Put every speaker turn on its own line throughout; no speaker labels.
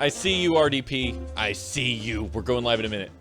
I see you, RDP. I see you. We're going live in a minute.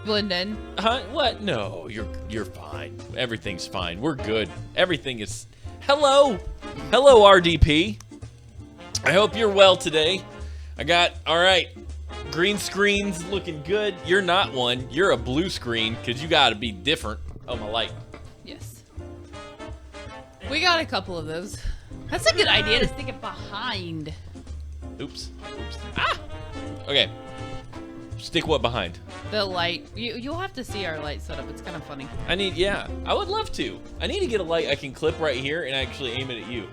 Blend in.
Huh? What? No, you're fine. Everything's fine. We're good. Everything is... Hello! Hello, RDP. I hope you're well today. All right, green screen's looking good. You're not one. You're a blue screen, because you got to be different. Oh, my light.
Yes. We got a couple of those. That's a good idea to stick it behind.
Oops. Ah! Okay. Stick what behind?
The light. You'll have to see our light setup. It's kind of funny.
Yeah, I would love to. I need to get a light I can clip right here and actually aim it at you.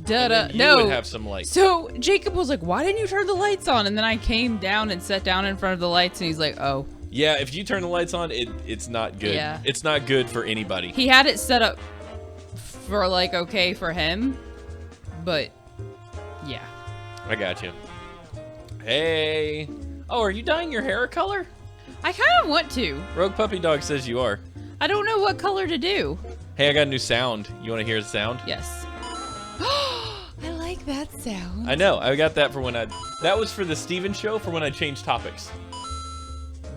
No.
You would have some light.
So Jacob was like, why didn't you turn the lights on? And then I came down and sat down in front of the lights and he's like, oh.
Yeah, if you turn the lights on, it's not good.
Yeah.
It's not good for anybody.
He had it set up for like okay for him, but yeah.
I got you. Hey. Oh, are you dyeing your hair a color?
I kind of want to.
Rogue Puppy Dog says you are.
I don't know what color to do.
Hey, I got a new sound. You want to hear the sound?
Yes. I like that sound.
I know. I got that for when that was for the Steven show for when I changed topics.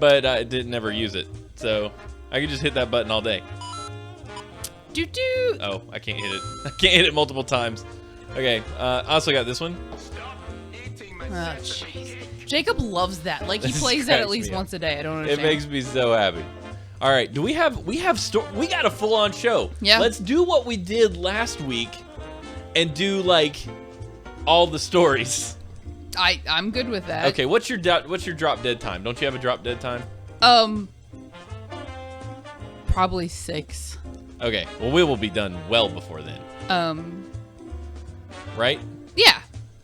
But I didn't ever use it. So I could just hit that button all day.
Doo-doo.
Oh, I can't hit it. I can't hit it multiple times. Okay, I also got this one.
Oh, jeez. Jacob loves that. Like, he plays that at least once a day. I don't understand.
It makes me so happy. All right, we got a full-on show.
Yeah.
Let's do what we did last week and do, like, all the stories.
I'm good with that.
Okay, what's your drop dead time? Don't you have a drop dead time?
Probably 6.
Okay, well, we will be done well before then. Right?
Yeah.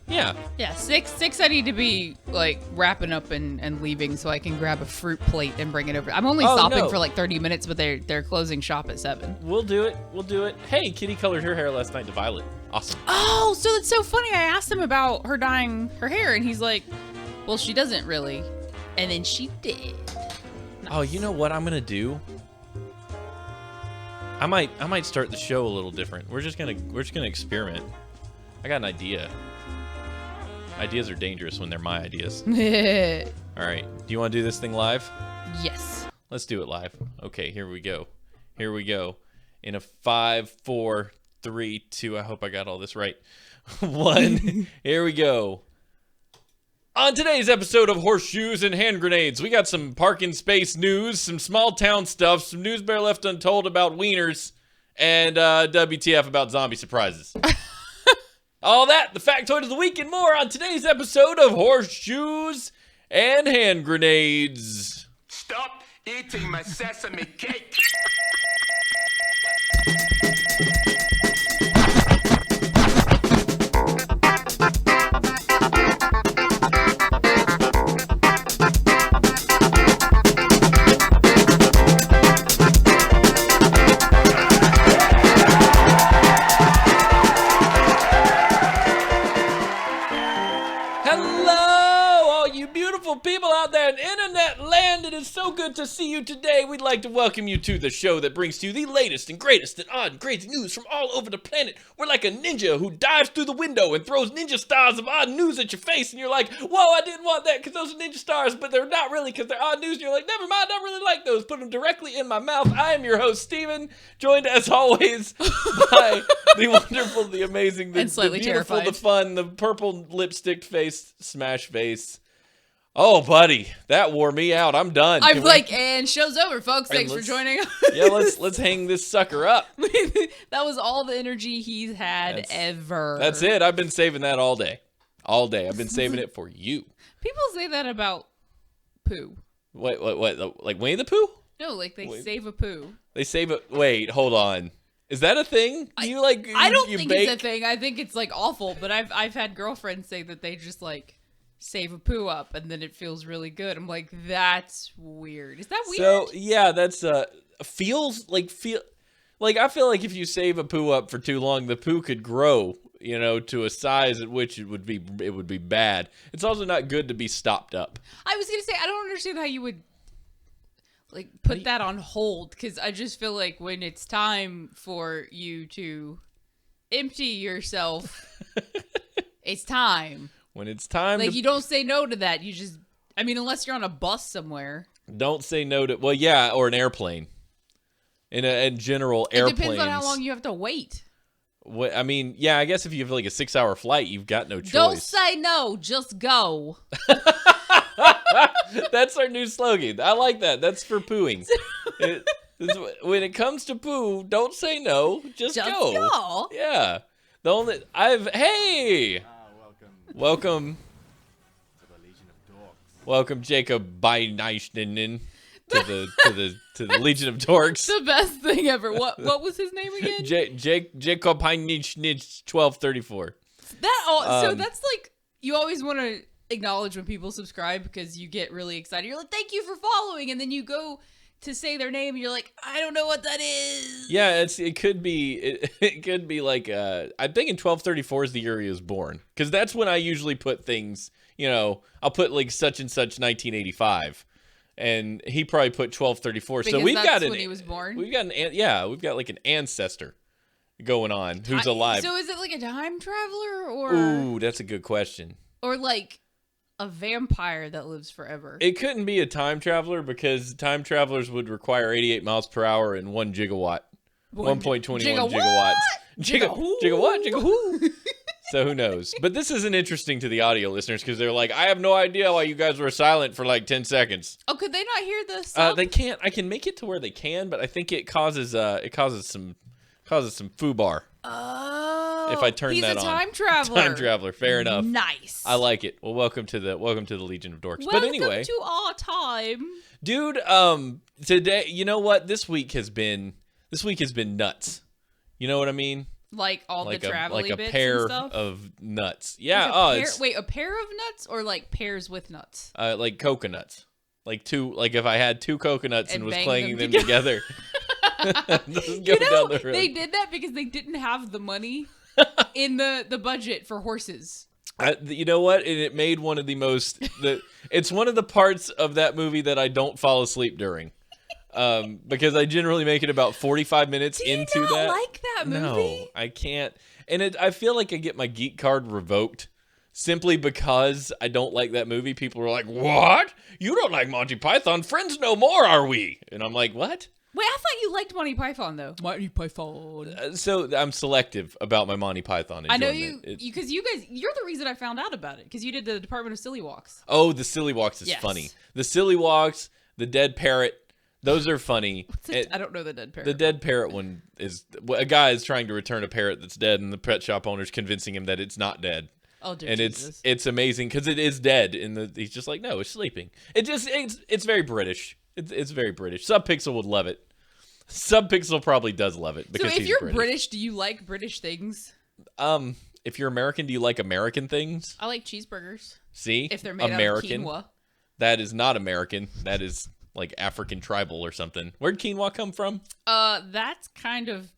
Yeah.
Yeah, 6 I need to be, like, wrapping up and leaving so I can grab a fruit plate and bring it over. I'm only stopping for, like, 30 minutes, but they're closing shop at 7.
We'll do it. Hey, Kitty colored her hair last night to violet. Awesome.
Oh, so it's so funny. I asked him about her dyeing her hair, and he's like, well, she doesn't really. And then she did. Nice.
Oh, you know what I'm gonna do? I might start the show a little different. We're just gonna experiment. I got an idea. Ideas are dangerous when they're my ideas. All right. Do you want to do this thing live?
Yes.
Let's do it live. Okay, here we go. In a 5, 4, 3, 2. I hope I got all this right. 1. Here we go. On today's episode of Horseshoes and Hand Grenades, we got some parking space news, some small town stuff, some news bear left untold about wieners, and WTF about zombie surprises. All that, the factoid of the week, and more on today's episode of Horseshoes and Hand Grenades.
Stop eating my sesame cake!
People out there in internet land, it is so good to see you today. We'd like to welcome you to the show that brings to you the latest and greatest and odd and crazy news from all over the planet. We're like a ninja who dives through the window and throws ninja stars of odd news at your face, and you're like, whoa, I didn't want that because those are ninja stars, but they're not really because they're odd news, and you're like, never mind, I don't really like those. Put them directly in my mouth. I am your host, Steven, joined as always by the wonderful, the amazing, the beautiful,
terrified.
The fun, the purple lipstick face, smash face. Oh, buddy, that wore me out. I'm done.
I'm like, and show's over, folks. Thanks for joining us.
Yeah, let's hang this sucker up.
That was all the energy he's had ever.
That's it. I've been saving that all day. All day. I've been saving it for you.
People say that about poo.
Wait, like Winnie the Pooh?
No, like they save a poo.
They save a... Wait, hold on. Is that a thing?
I don't think
bake?
it's a thing. I think it's like awful, but I've had girlfriends say that they just like save a poo up and then it feels really good. I'm like, that's weird. Is that weird?
So yeah, that's I feel like if you save a poo up for too long, the poo could grow, to a size at which it would be bad. It's also not good to be stopped up.
I was gonna say, I don't understand how you would like put that on hold, because I just feel like when it's time for you to empty yourself, it's time.
When it's time,
you don't say no to that. You just, unless you're on a bus somewhere.
Don't say no to, or an airplane. In general, airplanes.
It depends on how long you have to wait.
I guess if you have like a 6-hour flight, you've got no choice.
Don't say no, just go.
That's our new slogan. I like that. That's for pooing. When it comes to poo, don't say no, just go. Yeah. Welcome
to the Legion of Dorks.
Welcome, Jacob Beineichnen to the Legion of Dorks.
The best thing ever. What was his name again?
Jacob Beineichnen 1234.
So that's like, you always want to acknowledge when people subscribe because you get really excited. You're like, thank you for following, and then you go to say their name and you're like, I don't know what that is.
Yeah, it could be like I'm thinking 1234 is the year he was born, because that's when I usually put things, I'll put like such and such 1985, and he probably put 1234.
Because
so we've got
when he was born.
We've got like an ancestor going on who's alive.
So is it like a time traveler, or
Ooh, that's a good question.
Or like a vampire that lives forever?
It couldn't be a time traveler, because time travelers would require 88 miles per hour and 1 gigawatt. 1.21 gigawatts. Gigawatt. So who knows? But this isn't interesting to the audio listeners, because they're like, I have no idea why you guys were silent for like 10 seconds.
Oh, could they not hear this?
They can't. I can make it to where they can, but I think it causes some foobar.
Oh,
if I turn that on.
He's a time traveler.
Time traveler. Fair enough.
Nice.
I like it. Well, welcome to the Legion of Dorks.
Welcome
but anyway,
to our time,
dude. Today, you know what? This week has been nuts. You know what I mean?
Like all the travel-y bits
pair
and stuff?
of nuts. Yeah.
A pair of nuts, or like pairs with nuts?
Like coconuts. Like if I had 2 coconuts and was clanging them together.
Down the road. They did that because they didn't have the money in the budget for horses.
You know what? And it made one of the most... it's one of the parts of that movie that I don't fall asleep during. Because I generally make it about 45 minutes into that.
Do you not like that movie?
No, I can't. And I feel like I get my geek card revoked simply because I don't like that movie. People are like, what? You don't like Monty Python? Friends no more, are we? And I'm like, what?
Wait, I thought you liked Monty Python though. Monty Python.
So I'm selective about my Monty Python enjoyment.
I know you because you guys. You're the reason I found out about it because you did the Department of Silly Walks.
Oh, the Silly Walks is funny. The Silly Walks, the Dead Parrot, those are funny.
I don't know the Dead Parrot.
The Dead Parrot one is a guy is trying to return a parrot that's dead, and the pet shop owner's convincing him that it's not dead.
Oh, dear
and
Jesus.
it's amazing because it is dead, and he's just like, no, it's sleeping. It's very British. It's very British. Subpixel would love it. Subpixel probably does love it because
so if
he's
you're British, do you like British things?
If you're American, do you like American things?
I like cheeseburgers.
See,
if they're made
American.
out of quinoa.
That is not American. That is like African tribal or something. Where'd quinoa come from?
That's kind of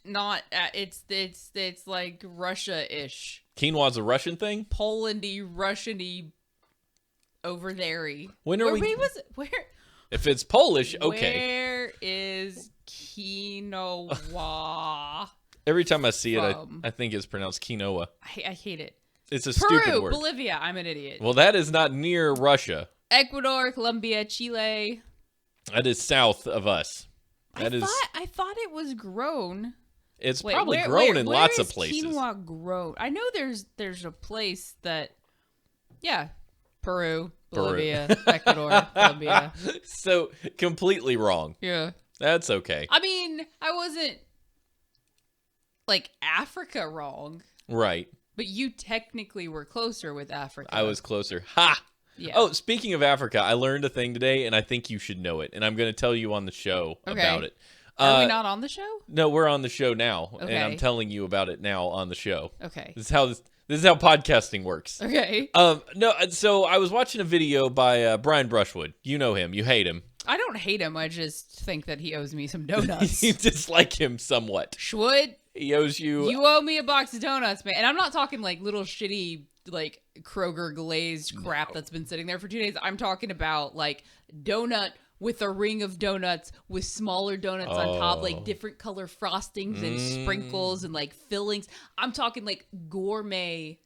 not. It's like Russia-ish.
Quinoa's a Russian thing.
Polandy, Russian-y, over there-y.
When are
Where was it? Where?
If it's Polish, okay.
Where is quinoa?
Every time I see it,
from?
I think it's pronounced quinoa.
I hate it.
It's a
Peru,
stupid word.
Bolivia. I'm an idiot.
Well, that is not near Russia.
Ecuador, Colombia, Chile.
That is south of us.
I thought it was grown.
It's probably grown in lots of places.
Where is quinoa grown? I know there's a place that, yeah, Peru, Bolivia, Ecuador, Colombia.
So completely wrong.
Yeah.
That's okay.
I mean, I wasn't like Africa wrong.
Right.
But you technically were closer with Africa.
I was closer. Ha!
Yeah.
Oh, speaking of Africa, I learned a thing today, and I think you should know it. And I'm going to tell you on the show about it.
Are we not on the show?
No, we're on the show now,
Okay.
and I'm telling you about it now on the show.
Okay.
This is how podcasting works.
Okay.
No, so I was watching a video by Brian Brushwood. You know him. You hate him.
I don't hate him. I just think that he owes me some donuts.
You dislike him somewhat.
Schwood,
He owes you.
you owe me a box of donuts, man. And I'm not talking like little shitty like Kroger glazed crap that's been sitting there for 2 days. I'm talking about like donut with a ring of donuts with smaller donuts on top, like different color frostings and sprinkles and like fillings. I'm talking like gourmet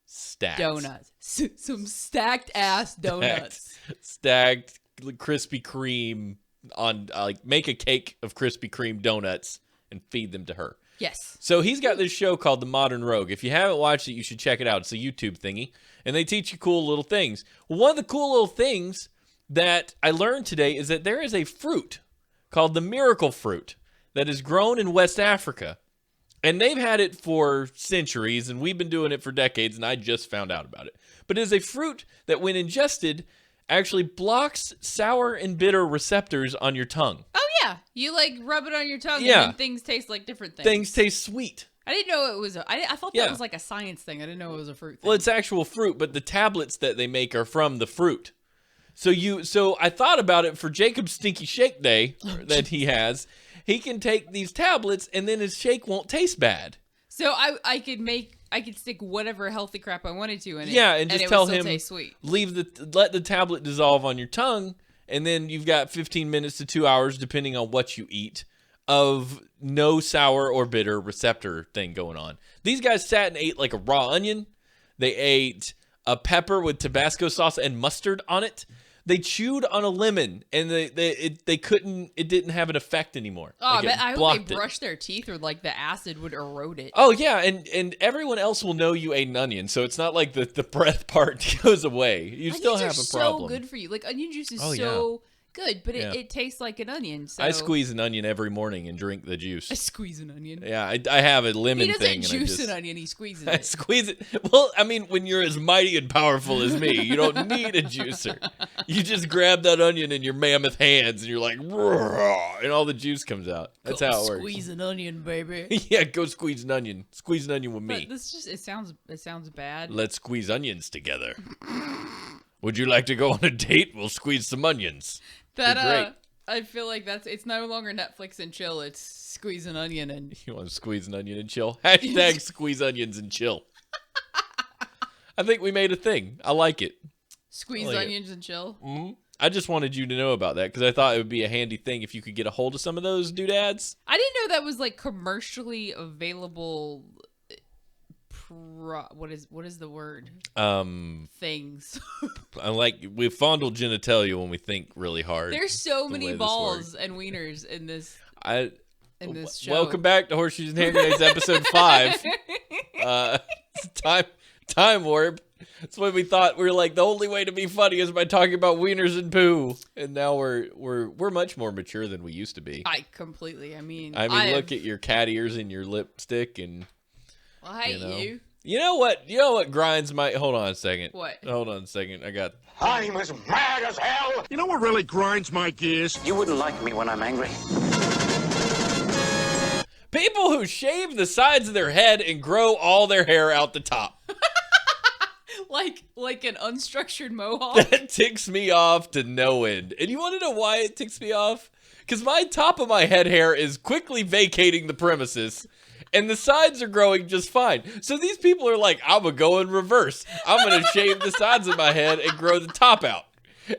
Stacked.
donuts. Some stacked ass donuts.
Stacked Krispy Kreme on make a cake of Krispy Kreme donuts and feed them to her.
Yes.
So he's got this show called The Modern Rogue. If you haven't watched it, you should check it out. It's a YouTube thingy, and they teach you cool little things. One of the cool little things that I learned today is that there is a fruit called the miracle fruit that is grown in West Africa, and they've had it for centuries, and we've been doing it for decades, and I just found out about it. But it is a fruit that, when ingested, actually blocks sour and bitter receptors on your tongue.
Oh, yeah. You like rub it on your tongue
Yeah.
and then things taste like different things.
Things taste sweet.
I didn't know it was I thought that
Yeah.
was like a science thing. I didn't know it was a fruit thing.
Well, it's actual fruit, but the tablets that they make are from the fruit. So I thought about it for Jacob's Stinky Shake Day that he has. He can take these tablets and then his shake won't taste bad.
So I could stick whatever healthy crap I wanted to in it.
Yeah, and just
it
tell
would still
him
taste sweet.
let the tablet dissolve on your tongue, and then you've got 15 minutes to 2 hours, depending on what you eat, of no sour or bitter receptor thing going on. These guys sat and ate like a raw onion. They ate a pepper with Tabasco sauce and mustard on it. They chewed on a lemon, and they couldn't. It didn't have an effect anymore.
Oh,
Like,
I hope
blocked
they
it.
brushed their teeth or like the acid would erode it.
Oh yeah, and everyone else will know you ate an onion, so it's not like the breath part goes away. You still
Onions
have
are
a problem.
so good for you. Like onion juice is
Oh,
so good, but
Yeah.
it tastes like an onion. So
I squeeze an onion every morning and drink the juice.
I squeeze an onion.
Yeah, I have a lemon
He
thing.
doesn't
and
juice
I just,
an onion. He squeezes
I
it.
squeeze it. Well, I mean, when you're as mighty and powerful as me, you don't need a juicer. You just grab that onion in your mammoth hands, and you're like, "Roar," and all the juice comes out. That's how it works.
Squeeze an onion, baby.
Yeah, go squeeze an onion. Squeeze an onion with me.
But this just it sounds bad.
Let's squeeze onions together. Would you like to go on a date? We'll squeeze some onions.
That
Be great.
I feel like it's no longer Netflix and chill. It's squeeze an onion and
You want to squeeze an onion and chill? Hashtag squeeze onions and chill. I think we made a thing. I like it.
squeeze
I like it.
onions and chill.
I just wanted you to know about that because I thought it would be a handy thing if you could get a hold of some of those doodads.
I didn't know that was like commercially available what is the word? Things.
We fondle genitalia when we think really hard.
There's so
the
many
way this
balls and wieners in this show.
Welcome back to Horseshoes and Hand Grenades, episode 5. Time warp. That's when we thought we were like the only way to be funny is by talking about wieners and poo, and now we're much more mature than we used to be.
I mean,
look at your cat ears and your lipstick, and
well, I hate you.
You know what grinds my. Hold on a second.
What?
Hold on a second.
I'm as mad as hell.
You know what really grinds my gears?
You wouldn't like me when I'm angry.
People who shave the sides of their head and grow all their hair out the top.
Like an unstructured mohawk.
That ticks me off to no end. And you want to know why it ticks me off? Because my top of my head hair is quickly vacating the premises, and the sides are growing just fine. So these people are like, I'm going to go in reverse. I'm going to shave the sides of my head and grow the top out.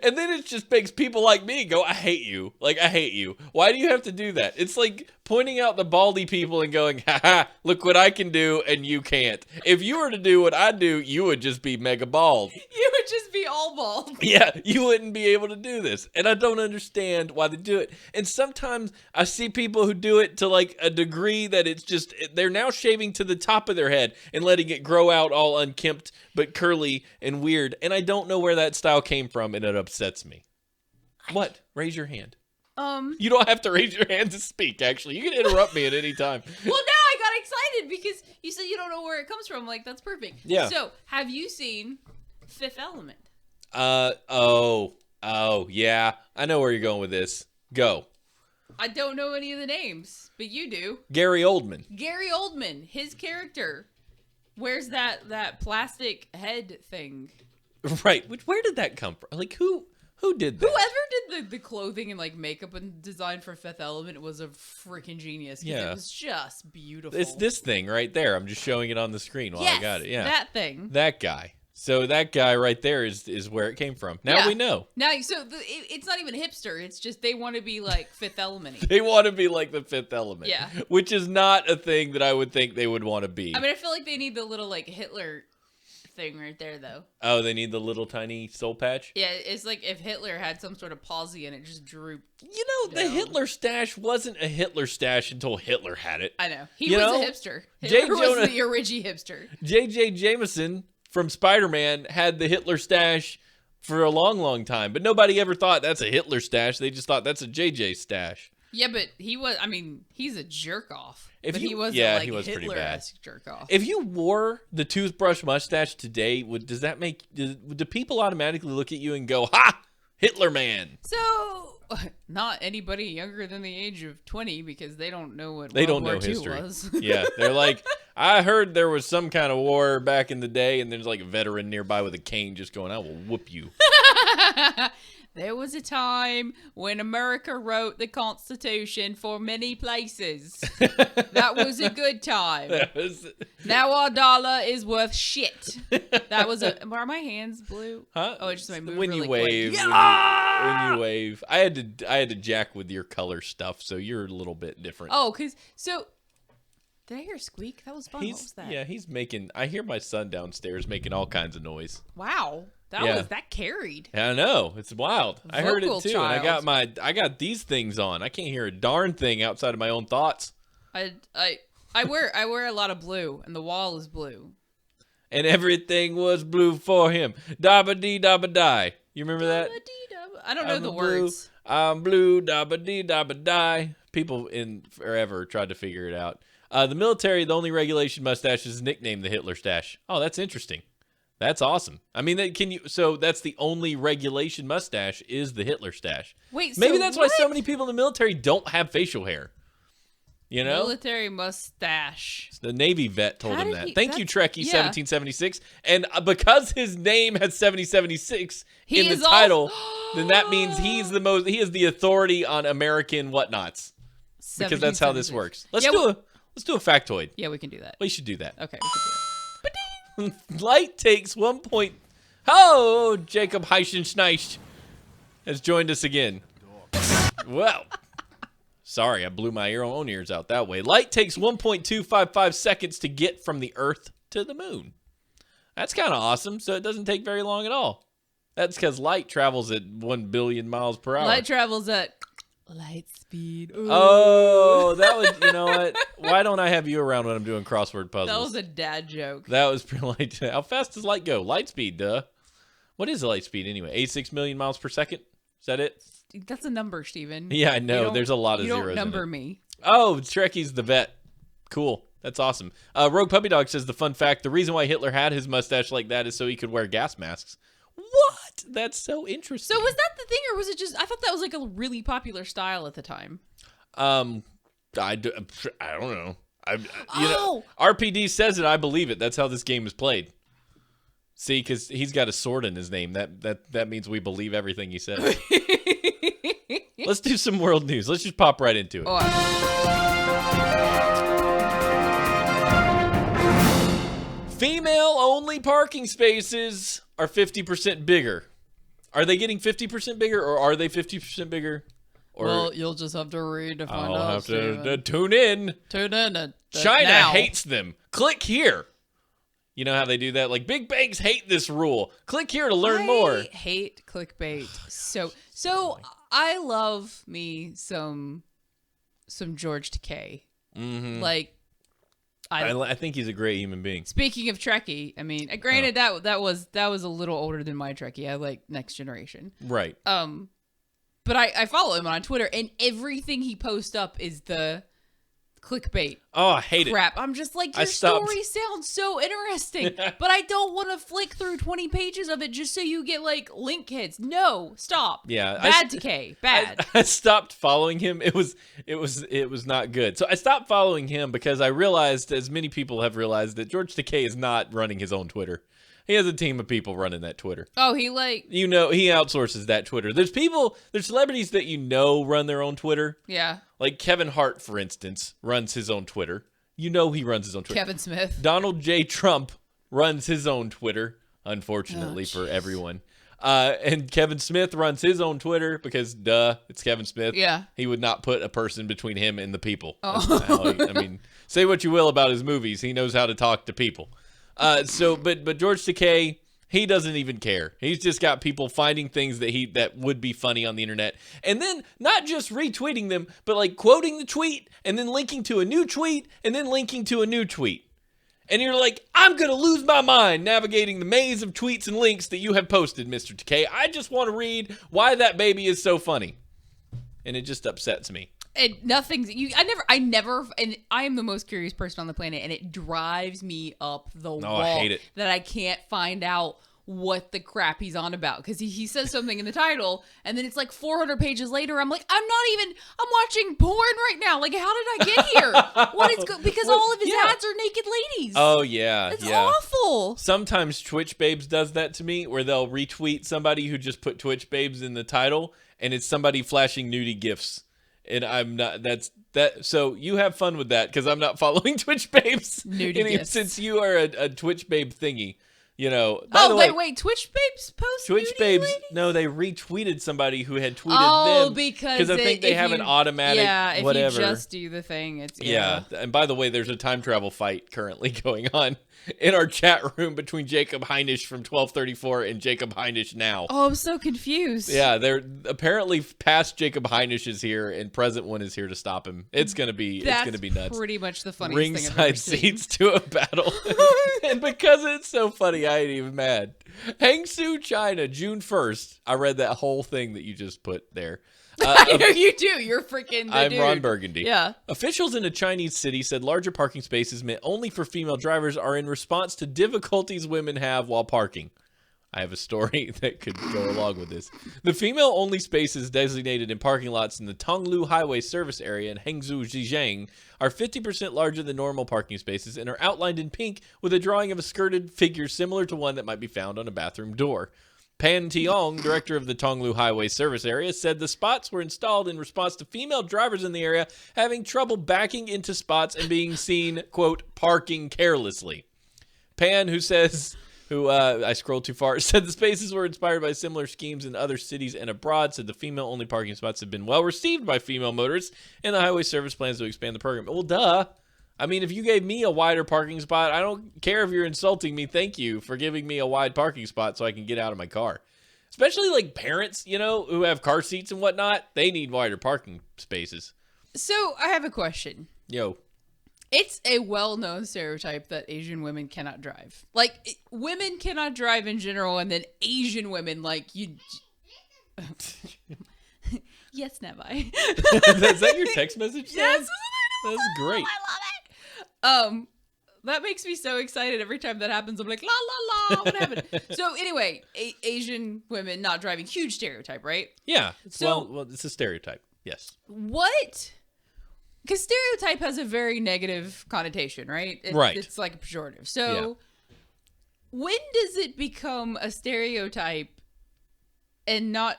And then it just makes people like me go, I hate you. Like, I hate you. Why do you have to do that? It's like pointing out the baldy people and going, haha, look what I can do and you can't. If you were to do what I do, you would just be mega bald.
You would just be all bald.
Yeah, you wouldn't be able to do this. And I don't understand why they do it. And sometimes I see people who do it to like a degree that it's just, they're now shaving to the top of their head and letting it grow out all unkempt but curly and weird. And I don't know where that style came from, and it upsets me. What? Raise your hand. You don't have to raise your hand to speak, actually. You can interrupt me at any time.
Well, now I got excited because you said you don't know where it comes from. Like, that's perfect.
Yeah.
So, have you seen Fifth Element?
Oh, yeah. I know where you're going with this. Go.
I don't know any of the names, but you do.
Gary Oldman.
Gary Oldman, his character, wears that plastic head thing.
Right. Where did that come from? Like, who did that?
Whoever did the clothing and like makeup and design for Fifth Element was a freaking genius.
Yeah.
It was just beautiful.
It's this thing right there. I'm just showing it on the screen while I got it. Yeah.
That thing.
That guy. So that guy right there is where it came from. Now we know.
Now, it's not even hipster. It's just they want to be like Fifth Element.
They want to be like the Fifth Element.
Yeah.
Which is not a thing that I would think they would want to be.
I mean, I feel like they need the little like Hitler thing right there, though.
Oh, they need the little tiny soul patch?
Yeah, it's like if Hitler had some sort of palsy and it just drooped.
You know, the Hitler stash wasn't a Hitler stash until Hitler had it.
I know. He was a hipster.
J.
Hitler was the original hipster.
J.J. Jameson from Spider-Man had the Hitler stash for a long, long time, but nobody ever thought that's a Hitler stash. They just thought that's a J.J. stash.
Yeah, but he's a jerk off.
He was pretty bad.
Jerk off.
If you wore the toothbrush mustache today, do people automatically look at you and go, ha, Hitler man?
So, not anybody younger than the age of 20 because they don't know what
They
World
don't know
War II
history.
was.
Yeah, they're like, I heard there was some kind of war back in the day, and there's like a veteran nearby with a cane just going, I will whoop you.
There was a time when America wrote the Constitution for many places. That was a good time. Now our dollar is worth shit. That was are my hands blue?
Huh?
Oh, it's just my move
when
really
you wave.
quick.
When you wave. I had to jack with your color stuff, so you're a little bit different.
Oh, did I hear a squeak? That was fun. What was that?
Yeah, he's making. I hear my son downstairs making all kinds of noise.
Wow. That carried.
I know, it's wild. I heard it too,
child.
and I got these things on. I can't hear a darn thing outside of my own thoughts.
I wear a lot of blue, and the wall is blue.
And everything was blue for him. Dabba dee dabba die. You remember that?
I don't know the words.
I'm blue, dabba dee dabba die. People in forever tried to figure it out. The military, the only regulation mustache is nicknamed the Hitler stash. Oh, that's interesting. That's awesome. I mean, so that's the only regulation mustache is the Hitler stash.
Wait, so
maybe that's why so many people in the military don't have facial hair. You know?
Military mustache.
The Navy vet told him that. Thank you, Trekkie 1776. And because his name has 7076 in the title, then that means he is the authority on American whatnots. Because that's how this works. Let's do a factoid.
Yeah, we can do that.
We should do that.
Okay, we can do that.
Light takes 1 point. Oh, Jacob Heischenschneich has joined us again. Well, sorry, I blew my own ears out that way. Light takes 1.255 seconds to get from the Earth to the moon. That's kind of awesome. So it doesn't take very long at all. That's because light travels at 1 billion miles per hour.
Light travels at light speed. Ooh.
Oh, that was, you know what? Why don't I have you around when I'm doing crossword puzzles?
That was a dad joke.
That was pretty light. How fast does light go? Light speed, duh. What is light speed anyway? 86 million miles per second? Is that it?
That's a number, Steven.
Yeah, I know. There's a lot of
you
zeros
don't number
in it.
me.
Oh, Trekkie's the vet. Cool. That's awesome. Rogue Puppy Dog says the fun fact, the reason why Hitler had his mustache like that is so he could wear gas masks. What? That's so interesting.
So was that the thing, or was it just? I thought that was like a really popular style at the time.
I don't know. You
Oh!
know, RPD says it. I believe it. That's how this game is played. See, because he's got a sword in his name. That means we believe everything he says. Let's do some world news. Let's just pop right into it. Female-only parking spaces are 50% bigger. Are they getting 50% bigger, or are they 50% bigger? Or
Well, you'll just have to read to find
I'll
out.
have to
Steven.
tune in.
Tune in.
China
now.
hates them. Click here. You know how they do that? Like, big banks hate this rule. Click here to learn more.
I hate clickbait. So I love me some George Takei.
Mm-hmm.
Like,
I think he's a great human being.
speaking of Trekkie, I mean, granted that was a little older than my Trekkie. I like Next Generation.
Right.
But I follow him on Twitter, and everything he posts up is the clickbait
Oh, I hate
crap. I'm just like,
I
your
stopped.
story sounds so interesting, but I don't want to flick through 20 pages of it just so you get like link hits. No, stop.
Yeah,
bad Decay, bad.
I stopped following him. It was not good. So I stopped following him because I realized, as many people have realized, that George Takei is not running his own Twitter. He has a team of people running that Twitter.
Oh, he like,
You know, he outsources that Twitter. There's celebrities that you know run their own Twitter.
yeah,
Like Kevin Hart, for instance, runs his own Twitter. You know he runs his own Twitter.
Kevin Smith.
Donald J. Trump runs his own Twitter, unfortunately for everyone. And Kevin Smith runs his own Twitter because, duh, it's Kevin Smith.
Yeah.
He would not put a person between him and the people.
Oh.
That's how I mean, say what you will about his movies. He knows how to talk to people. But George Takei, he doesn't even care. He's just got people finding things that would be funny on the internet, and then not just retweeting them, but like quoting the tweet and then linking to a new tweet and then linking to a new tweet. And you're like, I'm gonna lose my mind navigating the maze of tweets and links that you have posted, Mr. Takei. I just want to read why that baby is so funny, and it just upsets me.
And nothing's I never, and I am the most curious person on the planet, and it drives me up the wall.
I hate it.
That I can't find out what the crap he's on about, because he says something in the title, and then it's like 400 pages later. I'm like, I'm watching porn right now. Like, how did I get here? What is good? Because all of his ads are naked ladies.
Oh yeah,
it's
yeah.
awful.
Sometimes Twitch Babes does that to me, where they'll retweet somebody who just put Twitch Babes in the title, and it's somebody flashing nudie gifs. And I'm not, so you have fun with that, because I'm not following Twitch Babes.
Nudie gifs.
Since you are a Twitch Babe thingy, you know. By the way,
wait, Twitch Babes post
Twitch
nudie
Babes,
ladies?
no, they retweeted somebody who had tweeted them.
because
I think they have an automatic
if
whatever.
you just do the thing, it's
Yeah, and by the way, there's a time travel fight currently going on in our chat room between Jacob Heinisch from 1234 and Jacob Heinisch now.
Oh, I'm so confused.
Yeah, they're apparently past Jacob Heinisch is here and present one is here to stop him. It's gonna be nuts.
Pretty much the funniest thing I've ever
Ringside
seen.
seats to a battle. And because it's so funny, I ain't even mad. Hangzhou, China, June 1st. I read that whole thing that you just put there.
I know you do. You're freaking.
I'm
dude.
Ron Burgundy.
Yeah.
Officials in a Chinese city said larger parking spaces meant only for female drivers are in response to difficulties women have while parking. I have a story that could go along with this. The female-only spaces designated in parking lots in the Tonglu Highway Service Area in Hangzhou, Zhejiang, are 50% larger than normal parking spaces and are outlined in pink with a drawing of a skirted figure similar to one that might be found on a bathroom door. Pan Tiong, director of the Tonglu Highway Service Area, said the spots were installed in response to female drivers in the area having trouble backing into spots and being seen, quote, parking carelessly. Pan, I scrolled too far, said the spaces were inspired by similar schemes in other cities and abroad, said the female-only parking spots have been well received by female motorists, and the highway service plans to expand the program. Well, duh. I mean, if you gave me a wider parking spot, I don't care if you're insulting me. Thank you for giving me a wide parking spot so I can get out of my car. Especially like parents, who have car seats and whatnot. They need wider parking spaces.
So I have a question.
Yo.
It's a well-known stereotype that Asian women cannot drive. Like, women cannot drive in general, and then Asian women, like, you... Yes, Nevi.
Is that your text message?
Yes.
That's great.
I love it. That makes me so excited every time that happens. I'm like, la, la, la, what happened? So, anyway, Asian women not driving, huge stereotype, right?
Yeah.
So-
Well, it's a stereotype. Yes.
What? Because stereotype has a very negative connotation, right?
Right.
It's like a pejorative. So when does it become a stereotype and not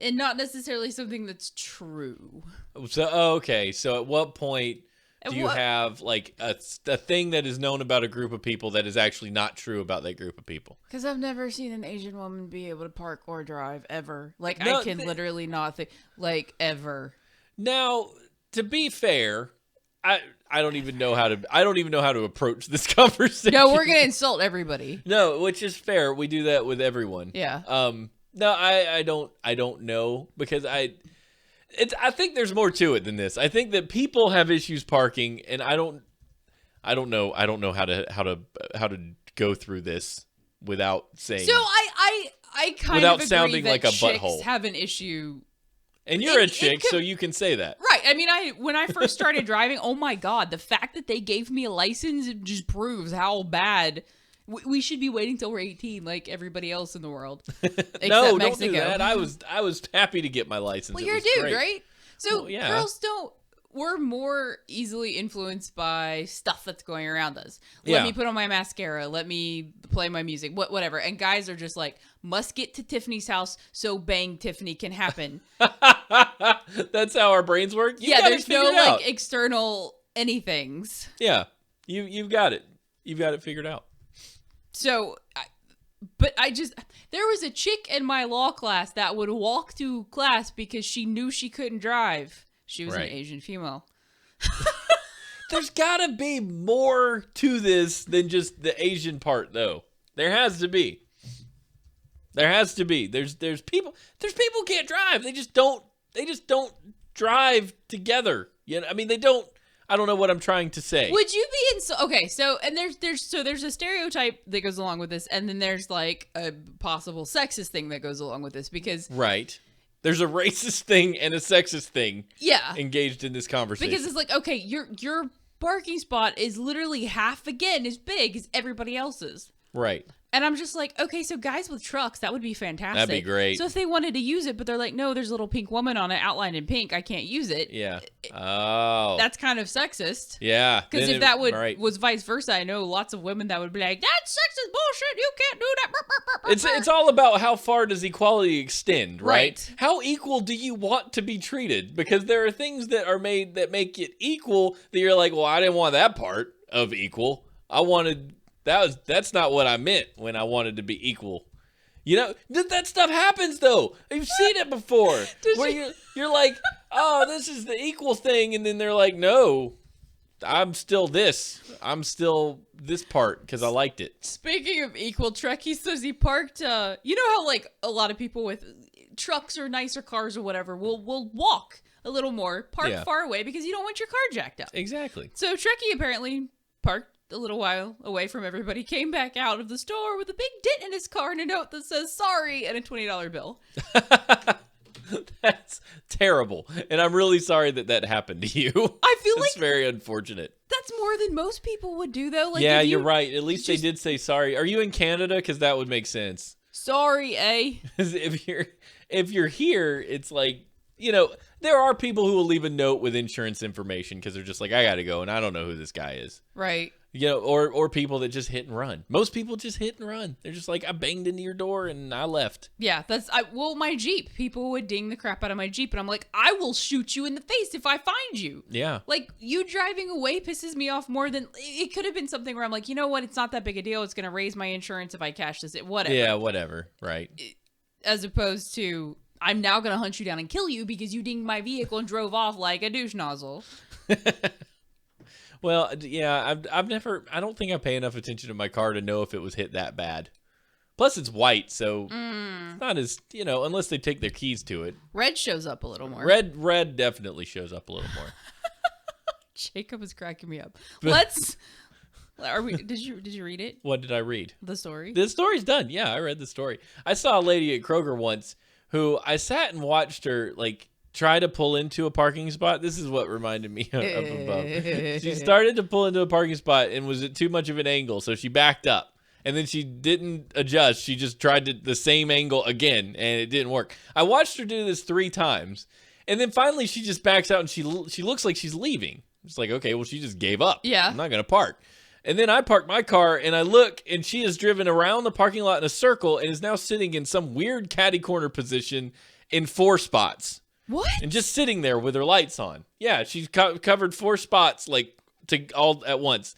necessarily something that's true?
So, okay. So at what point do you have like a thing that is known about a group of people that is actually not true about that group of people?
Because I've never seen an Asian woman be able to park or drive ever. Like,
No,
I can literally not think, like, ever.
Now, to be fair, I don't even know how to approach this conversation.
No, we're gonna insult everybody.
No, which is fair. We do that with everyone.
Yeah.
No, I don't know because I think there's more to it than this. I think that people have issues parking, and I don't know how to go through this without saying.
So I kind
Without
of agree
sounding
that
like a
chicks
butthole.
have an issue.
And you're a
it
chick,
could-
so you can say that.
Right. I mean, when I first started driving, oh my God, the fact that they gave me a license, it just proves how bad we should be waiting till we're 18 like everybody else in the world. Except
No,
Mexico.
don't do that. I was happy to get my license.
Well,
It
you're a
was
dude,
great.
right? So
Well, yeah.
girls we're more easily influenced by stuff that's going around us.
Yeah.
Let me put on my mascara. Let me play my music. Whatever. And guys are just like, must get to Tiffany's house so bang Tiffany can happen.
That's how our brains work. You
yeah,
got it
there's no
figured out.
like external anythings.
Yeah, you've got it. You've got it figured out.
So, there was a chick in my law class that would walk to class because she knew she couldn't drive. She was
Right.
an Asian female.
There's got to be more to this than just the Asian part, though. There has to be. There has to be. There's people who can't drive. They just don't drive together. I mean, they don't. I don't know what I'm trying to say.
Would you be okay? So there's a stereotype that goes along with this, and then there's like a possible sexist thing that goes along with this because
Right. There's a racist thing and a sexist thing engaged in this conversation.
because it's like, okay, your parking spot is literally half again as big as everybody else's.
Right.
And I'm just like, okay, so guys with trucks, that would be fantastic.
That'd be great.
So if they wanted to use it, but they're like, no, there's a little pink woman on it outlined in pink, I can't use it.
Yeah. Oh.
That's kind of sexist.
Yeah.
Because
Then
if that
right.
was vice versa, I know lots of women that would be like, that's sexist bullshit, you can't do that.
It's all about how far does equality extend, right?
Right.
How equal do you want to be treated? Because there are things that are made that make it equal that you're like, well, I didn't want that part of equal. I wanted that's not what I meant when I wanted to be equal. That stuff happens though. You've seen it before. Where you're like, oh, this is the equal thing, and then they're like, no, I'm still this. I'm still this part because I liked it.
Speaking of equal, Trekkie says he parked, you know how like a lot of people with trucks or nicer cars or whatever will walk a little more, park far away because you don't want your car jacked up.
Exactly.
So Trekkie apparently parked a little while away from everybody, came back out of the store with a big dent in his car and a note that says sorry and a $20 bill.
That's terrible. And I'm really sorry that happened to you.
I feel
It's
like
very unfortunate.
that's more than most people would do though. Like,
Yeah,
if
you're right. At least they
just-
did say sorry. Are you in Canada? Because that would make sense.
Sorry, eh?
'Cause if you're here, it's like, there are people who will leave a note with insurance information because they're just like, I got to go, and I don't know who this guy is.
Right.
Or people that just hit and run. Most people just hit and run. They're just like, I banged into your door and I left.
Yeah, my Jeep. People would ding the crap out of my Jeep, and I'm like, I will shoot you in the face if I find you.
Yeah.
Like, you driving away pisses me off more than it could have been something where I'm like, you know what? It's not that big a deal. It's going to raise my insurance if I cash this. Whatever.
Yeah, whatever. Right.
As opposed to, I'm now going to hunt you down and kill you because you dinged my vehicle and drove off like a douche nozzle.
Well, yeah, I've never. I don't think I pay enough attention to my car to know if it was hit that bad. Plus, it's white, so it's not as unless they take their keys to it.
Red shows up a little more.
Red definitely shows up a little more.
Jacob is cracking me up. Let's. Are we? Did you read it?
What did I read?
The story.
The story's done. Yeah, I read the story. I saw a lady at Kroger once who I sat and watched her try to pull into a parking spot. This is what reminded me of above. She started to pull into a parking spot and was at too much of an angle, so she backed up. And then she didn't adjust. She just tried the same angle again, and it didn't work. I watched her do this 3 times, and then finally she just backs out, and she looks like she's leaving. It's like, okay, well, she just gave up.
Yeah.
I'm not going to park. And then I park my car, and I look, and she has driven around the parking lot in a circle and is now sitting in some weird catty corner position in 4 spots.
What?
And just sitting there with her lights on. Yeah, she's covered 4 spots, all at once.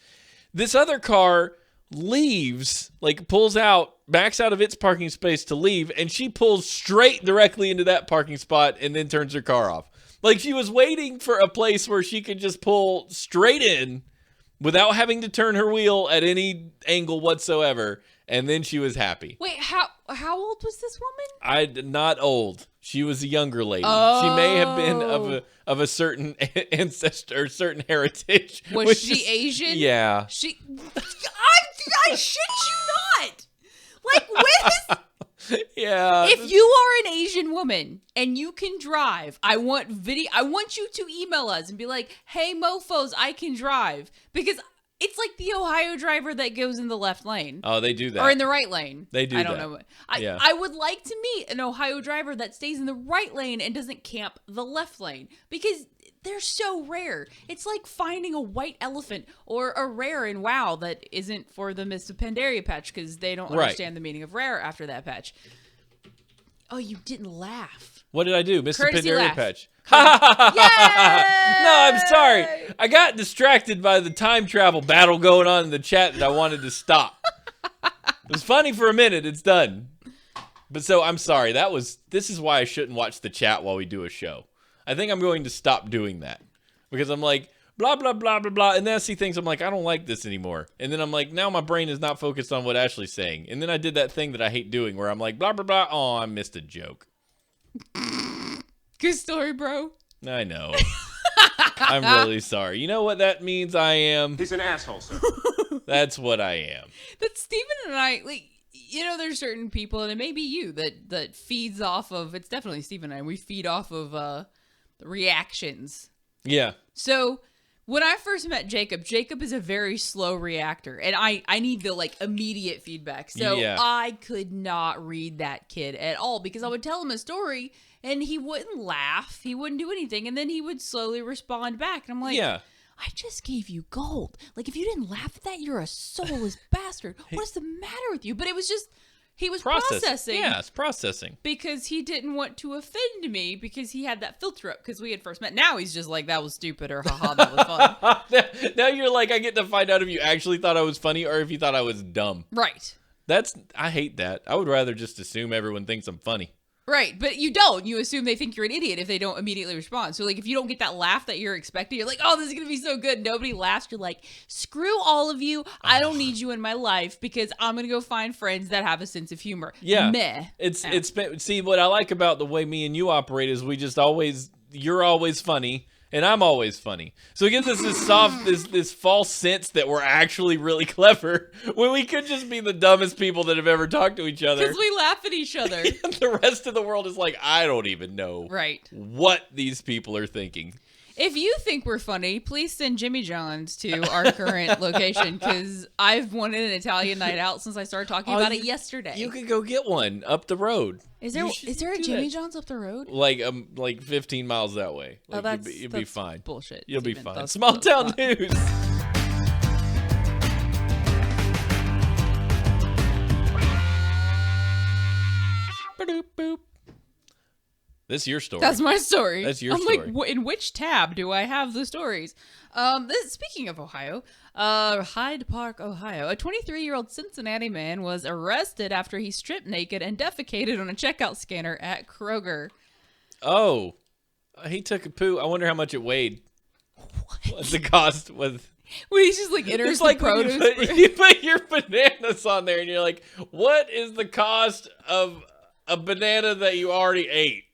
This other car leaves, pulls out, backs out of its parking space to leave, and she pulls straight directly into that parking spot and then turns her car off. She was waiting for a place where she could just pull straight in without having to turn her wheel at any angle whatsoever, and then she was happy.
Wait, how old was this woman?
Not old. She was a younger lady.
Oh.
She may have been of a certain ancestor, or certain heritage.
Was she Asian?
Yeah.
I shit you not.
Yeah.
If you are an Asian woman and you can drive, I want you to email us and be like, "Hey mofos, I can drive." Because it's like the Ohio driver that goes in the left lane.
Oh, they do that.
Or in the right lane.
They do
I don't
that.
know.
Yeah.
I would like to meet an Ohio driver that stays in the right lane and doesn't camp the left lane. Because they're so rare. It's like finding a white elephant or a rare in WoW that isn't for the Mists of Pandaria patch because they don't understand the meaning of rare after that patch. Oh, you didn't laugh.
What did I do? Mr.
Courtesy
Pandaria
laugh.
patch.
Yay!
No, I'm sorry. I got distracted by the time travel battle going on in the chat that I wanted to stop. It was funny for a minute. It's done. But so I'm sorry. This is why I shouldn't watch the chat while we do a show. I think I'm going to stop doing that because I'm like, blah, blah, blah, blah, blah. And then I see things I'm like, I don't like this anymore. And then I'm like, now my brain is not focused on what Ashley's saying. And then I did that thing that I hate doing where I'm like, blah, blah, blah. Oh, I missed a joke.
Good story, bro.
I know. I'm really sorry. You know what that means I am?
He's an asshole, sir.
That's what I am.
That Steven and I, there's certain people, and it may be you, that feeds off of, it's definitely Steven and I, we feed off of reactions.
Yeah.
So when I first met Jacob is a very slow reactor, and I need the immediate feedback. So
Yeah.
I could not read that kid at all because I would tell him a story and he wouldn't laugh, he wouldn't do anything, and then he would slowly respond back. And I'm like,
Yeah.
I just gave you gold. If you didn't laugh at that, you're a soulless bastard. What's the matter with you? But it was just, he was processing.
Yeah, it's processing.
Because he didn't want to offend me because he had that filter up because we had first met. Now he's just like, that was stupid, or haha, that was fun.
Now you're like, I get to find out if you actually thought I was funny or if you thought I was dumb.
Right.
I hate that. I would rather just assume everyone thinks I'm funny.
Right, but you don't. You assume they think you're an idiot if they don't immediately respond. So, if you don't get that laugh that you're expecting, you're like, oh, this is going to be so good. Nobody laughs. You're like, screw all of you. I don't need you in my life because I'm going to go find friends that have a sense of humor.
Yeah.
Meh.
See, what I like about the way me and you operate is you're always funny. And I'm always funny. So it gives us this false sense that we're actually really clever when we could just be the dumbest people that have ever talked to each other.
Because we laugh at each other.
The rest of the world is like, I don't even know what these people are thinking.
If you think we're funny, please send Jimmy John's to our current location because I've wanted an Italian night out since I started talking about it yesterday.
You could go get one up the road.
Is there a Jimmy John's up the road?
Like 15 miles that way. You'll be fine.
Bullshit.
You'll be
Steven.
fine. Small town news. Ba-doop, boop. This is your story.
That's my story.
That's your
story.
story.
Like, in which tab do I have the stories? Speaking of Ohio, Hyde Park, Ohio, a 23-year-old Cincinnati man was arrested after he stripped naked and defecated on a checkout scanner at Kroger.
Oh, he took a poo. I wonder how much it weighed. What the cost was?
When he's just like enters
It's
the
like when
produce.
you put your bananas on there and you're like, what is the cost of a banana that you already ate?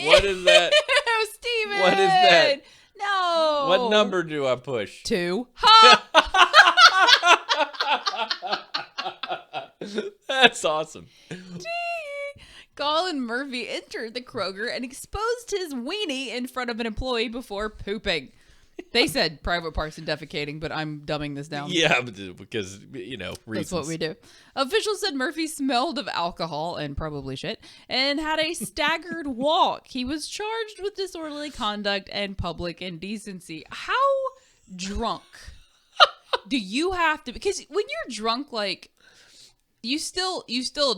What is that?
Ew, Steven!
What is that?
No.
What number do I push?
2. Ha!
That's awesome.
Colin Murphy entered the Kroger and exposed his weenie in front of an employee before pooping. They said private parts and defecating, but I'm dumbing this down.
Yeah, because, reasons.
That's what we do. Officials said Murphy smelled of alcohol and probably shit and had a staggered walk. He was charged with disorderly conduct and public indecency. How drunk do you have to? Because when you're drunk, like you still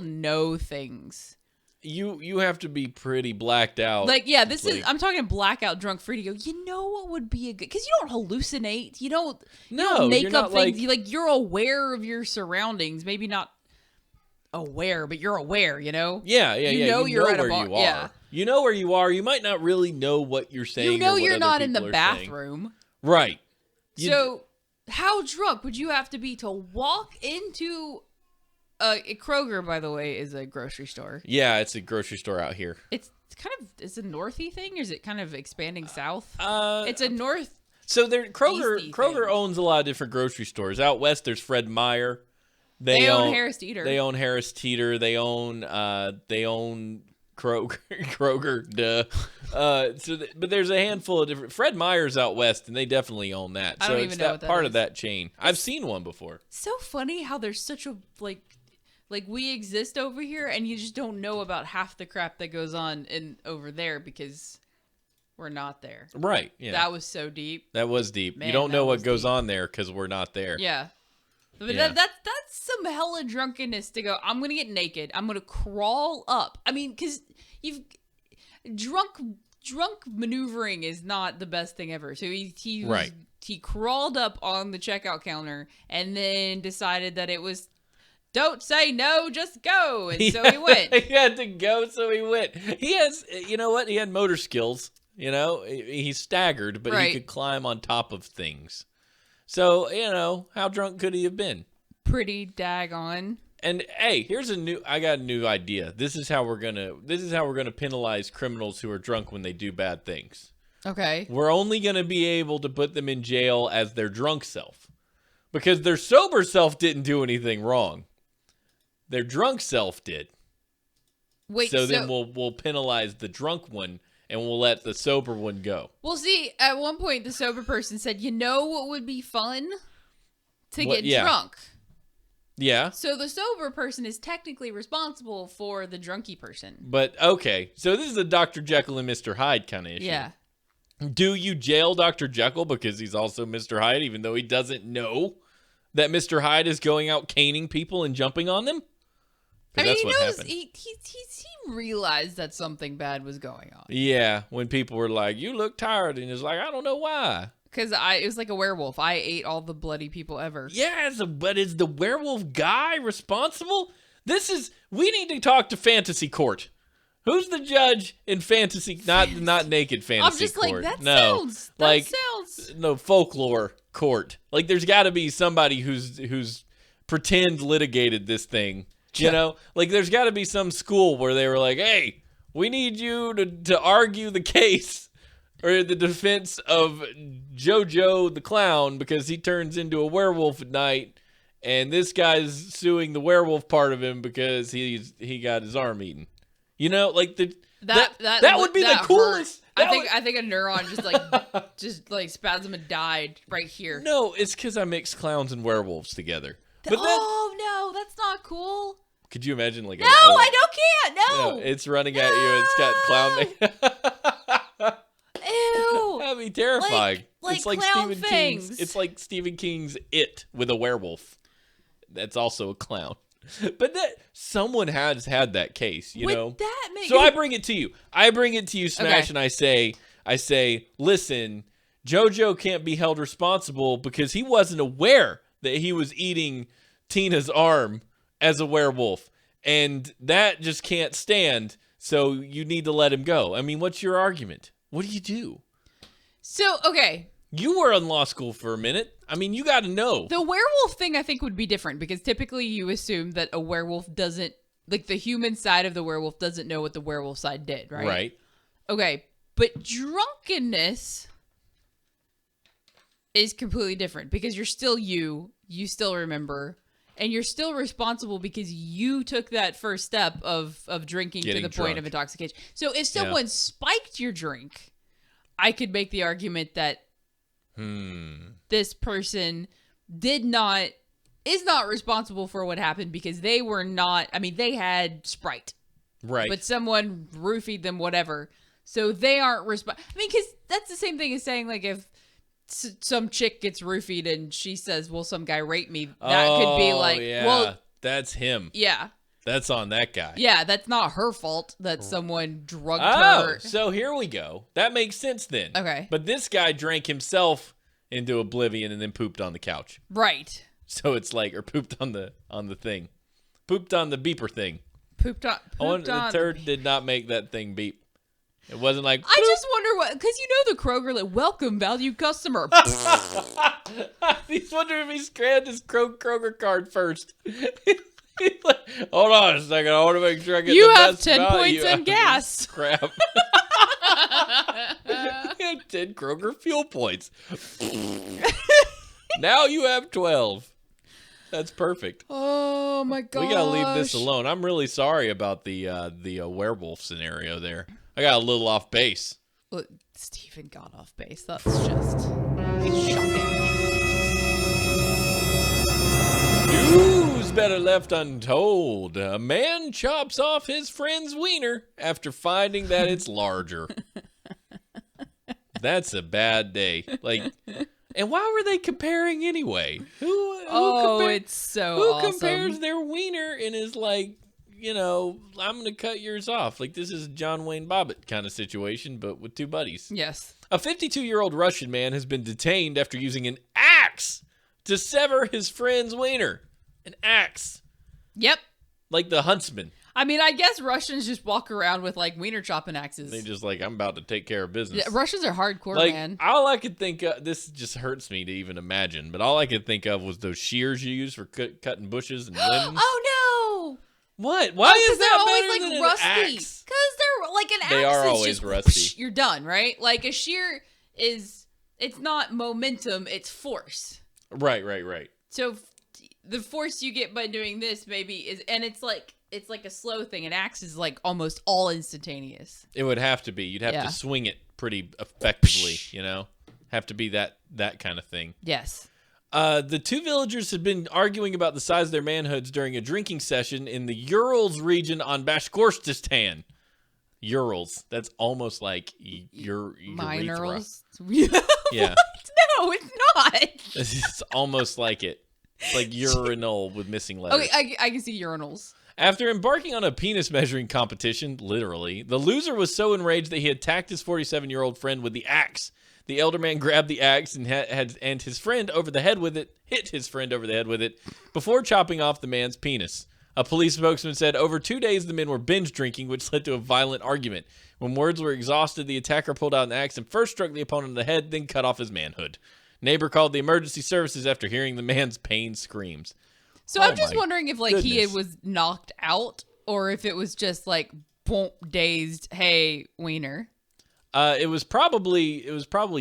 know things.
You have to be pretty blacked out.
Like, yeah, I'm talking blackout drunk free to go, you know what would be a good, because you don't hallucinate. You don't make
you're
up
not
things. You're aware of your surroundings. Maybe not aware, but you're aware,
Yeah.
You know you're at a
where
bar.
you are.
Yeah.
You know where you are. You might not really know what you're saying.
You know
or what
you're
other
not in the
people are saying.
bathroom.
Right.
So how drunk would you have to be to walk into Kroger, by the way, is a grocery store.
Yeah, it's a grocery store out here.
It's a northy thing, or is it kind of expanding south?
Uh,
it's a north.
So Kroger
Easty
Kroger
thing.
owns a lot of different grocery stores. Out west, there's Fred Meyer.
They own Harris Teeter.
They own Harris Teeter. They own Kroger. Duh. But there's a handful of different. Fred Meyer's out west, and they definitely own that.
I
So
don't
it's
even know
that
what that
part
is.
of that chain. I've seen one before.
So funny how there's such a like we exist over here, and you just don't know about half the crap that goes on over there because we're not there.
Right. Yeah.
That was so deep.
That was deep.
Man,
you don't
that
know what
was
goes
deep.
on there because we're not there.
Yeah. But
Yeah.
that's some hella drunkenness to go, I'm going to get naked. I'm going to crawl up. I mean, because drunk maneuvering is not the best thing ever. So he crawled up on the checkout counter and then decided that it was, don't say no, just go. And so he went.
He had to go, so he went. He has, you know what? He had motor skills. He staggered, but
Right.
he could climb on top of things. So, how drunk could he have been?
Pretty daggone.
And hey, I got a new idea. This is how we're gonna penalize criminals who are drunk when they do bad things.
Okay.
We're only gonna be able to put them in jail as their drunk self. Because their sober self didn't do anything wrong. Their drunk self did.
Wait,
So then we'll penalize the drunk one and we'll let the sober one go.
Well, see, at one point the sober person said, you know what would be fun? To
What-
get
yeah.
drunk.
Yeah.
So the sober person is technically responsible for the drunky person.
But okay. So this is a Dr. Jekyll and Mr. Hyde kind of issue.
Yeah.
Do you jail Dr. Jekyll because he's also Mr. Hyde, even though he doesn't know that Mr. Hyde is going out caning people and jumping on them?
I mean,
That's
he
what
knows,
happened.
he realized that something bad was going on.
Yeah, when people were like, you look tired, and it's like, I don't know why.
Because it was like a werewolf. I ate all the bloody people ever.
Yeah, but is the werewolf guy responsible? We need to talk to fantasy court. Who's the judge in fantasy, not naked fantasy
I'm just
court?
like, that sounds.
No, folklore court. Like, there's got to be somebody who's pretend litigated this thing. Like there's got to be some school where they were like, hey, we need you to argue the case or the defense of JoJo the clown because he turns into a werewolf at night, and this guy's suing the werewolf part of him because he got his arm eaten. Like that would be the coolest.
I think a neuron just like spasm and died right here.
No, it's because I mix clowns and werewolves together.
Oh no, that's not cool.
Could you imagine like
I can't. No.
It's running at you and it's got clown makeup.
Ew.
That'd be terrifying.
Like
it's like
clown
Stephen
fangs.
King's. It's like Stephen King's It with a werewolf. That's also a clown. But someone has had that case, you know. So I bring it to you. Smash,
Okay.
and I say, listen, JoJo can't be held responsible because he wasn't aware that he was eating Tina's arm as a werewolf, and that just can't stand. So you need to let him go. I mean, what's your argument? What do you do?
So okay,
You were in law school for a minute. I mean, you got to know.
The werewolf thing, I think, would be different because typically you assume that a werewolf doesn't, like the human side of the werewolf doesn't know what the werewolf side did, right?
Right.
Okay, but drunkenness is completely different because you're still you still remember, and you're still responsible because you took that first step of drinking
Getting
to the point
drunk.
of intoxication. So if someone spiked your drink, I could make the argument that this person is not responsible for what happened because they were not, I mean, they had Sprite.
Right.
But someone roofied them, whatever. So they aren't responsible. I mean, because that's the same thing as saying, like, if some chick gets roofied and she says, well, some guy raped me, that could be like,
yeah,
well,
that's him.
yeah.
That's on that guy.
Yeah, that's not her fault that someone drugged
Oh,
her.
so here we go. That makes sense then.
Okay.
But this guy drank himself into oblivion and then pooped on the couch.
Right.
So it's like, or pooped on the thing. Pooped on the beeper thing. The turd did not make that thing beep. It wasn't like,
I just wonder what, because you know the Kroger, like, welcome, valued customer.
He's wondering if he scanned his Kroger card first. He's like, hold on a second, I want to make sure I get
You
the
have
best
10
value
points
out
in
of
gas.
this crap. You have 10 Kroger fuel points. Now you have 12. That's perfect.
Oh my god.
We gotta leave this alone. I'm really sorry about the werewolf scenario there. I got a little off base.
Look, Stephen got off base. That's just shocking.
News better left untold. A man chops off his friend's wiener after finding that it's larger. That's a bad day. Like, and why were they comparing anyway?
It's so
who
awesome.
compares their wiener and is like, you know, I'm gonna cut yours off. Like, this is a John Wayne Bobbitt kind of situation, but with two buddies.
Yes.
A 52-year-old Russian man has been detained after using an axe to sever his friend's wiener. An axe.
Yep.
Like the huntsman.
I mean, I guess Russians just walk around with like wiener chopping axes.
They just like, I'm about to take care of business.
Yeah, Russians are hardcore,
like,
man.
all I could think of, this just hurts me to even imagine, but all I could think of was those shears you use for cutting bushes and limbs.
Oh no!
What? Why is
they're
that
always
better
like
than
rusty?
an
Because
axe?
they're like an axe.
They are
is
always
just,
rusty.
whoosh, you're done, right? Like a shear is, it's not momentum, it's force.
Right.
So the force you get by doing this maybe is, and it's like a slow thing. An axe is like almost all instantaneous.
It would have to be. You'd have
Yeah.
to swing it pretty effectively, you know? Have to be that kind of thing.
Yes.
The two villagers had been arguing about the size of their manhoods during a drinking session in the Urals region on Bashkortostan. Urals. That's almost like your urethra.
Minerals.
Yeah.
No, it's not.
It's almost like it. It's like urinal with missing letters.
Okay, I can see urinals.
After embarking on a penis measuring competition, literally, the loser was so enraged that he attacked his 47-year-old friend with the axe. The elder man grabbed the axe and hit his friend over the head with it before chopping off the man's penis. A police spokesman said over 2 days the men were binge drinking, which led to a violent argument. When words were exhausted, the attacker pulled out an axe and first struck the opponent in the head, then cut off his manhood. Neighbor called the emergency services after hearing the man's pain screams.
So I'm just wondering if like he
goodness.
was knocked out or if it was just like boom, dazed, hey, wiener.
It was probably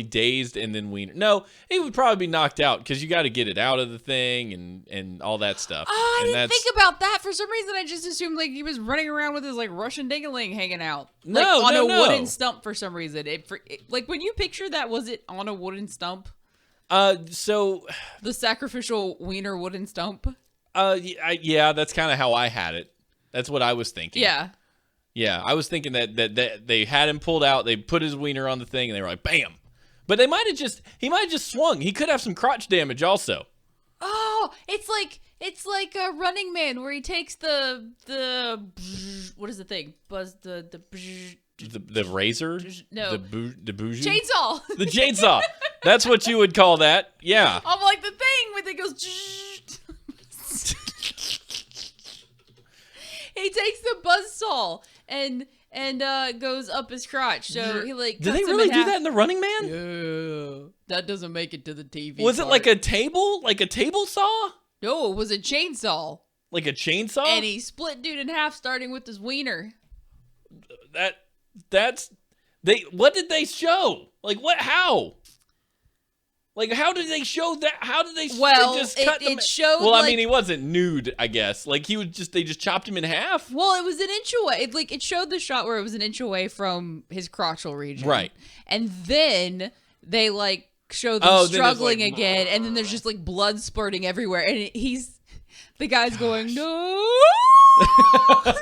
dazed and then wiener. No, he would probably be knocked out because you got to get it out of the thing and all that stuff.
Oh, I
And
didn't think about that. For some reason, I just assumed like he was running around with his like Russian dingaling hanging out, like
No,
on
no,
a
no.
wooden stump. For some reason, like when you picture that, was it on a wooden stump?
So,
The sacrificial wiener wooden stump.
yeah, that's kind of how I had it. That's what I was thinking.
Yeah.
I was thinking that they had him pulled out, they put his wiener on the thing, and they were like, bam. But he might have just swung. He could have some crotch damage also.
Oh, it's like a Running Man where he takes the what is the thing? Buzz the
The razor?
No.
The bougie?
chainsaw.
The chainsaw. That's what you would call that. Yeah.
I'm like the thing where it goes. He takes the buzzsaw and and goes up his crotch. So he like
Did they
cuts him
really
in
do
half.
that in The Running Man?
Yeah, that doesn't make it to the TV.
Was it
part.
like a table? Like a table saw?
No, it was a chainsaw.
Like a chainsaw?
And he split dude in half, starting with his wiener.
What did they show? Like what? How? Like how did they show that? How did they?
Well,
they just cut
it showed.
Well, I
like,
mean, he wasn't nude, I guess. Like they just chopped him in half.
Well, it was an inch away. It showed the shot where it was an inch away from his crotchal region.
Right.
And then they like show them struggling
like,
again, and then there's just like blood spurting everywhere, and the guy's going no.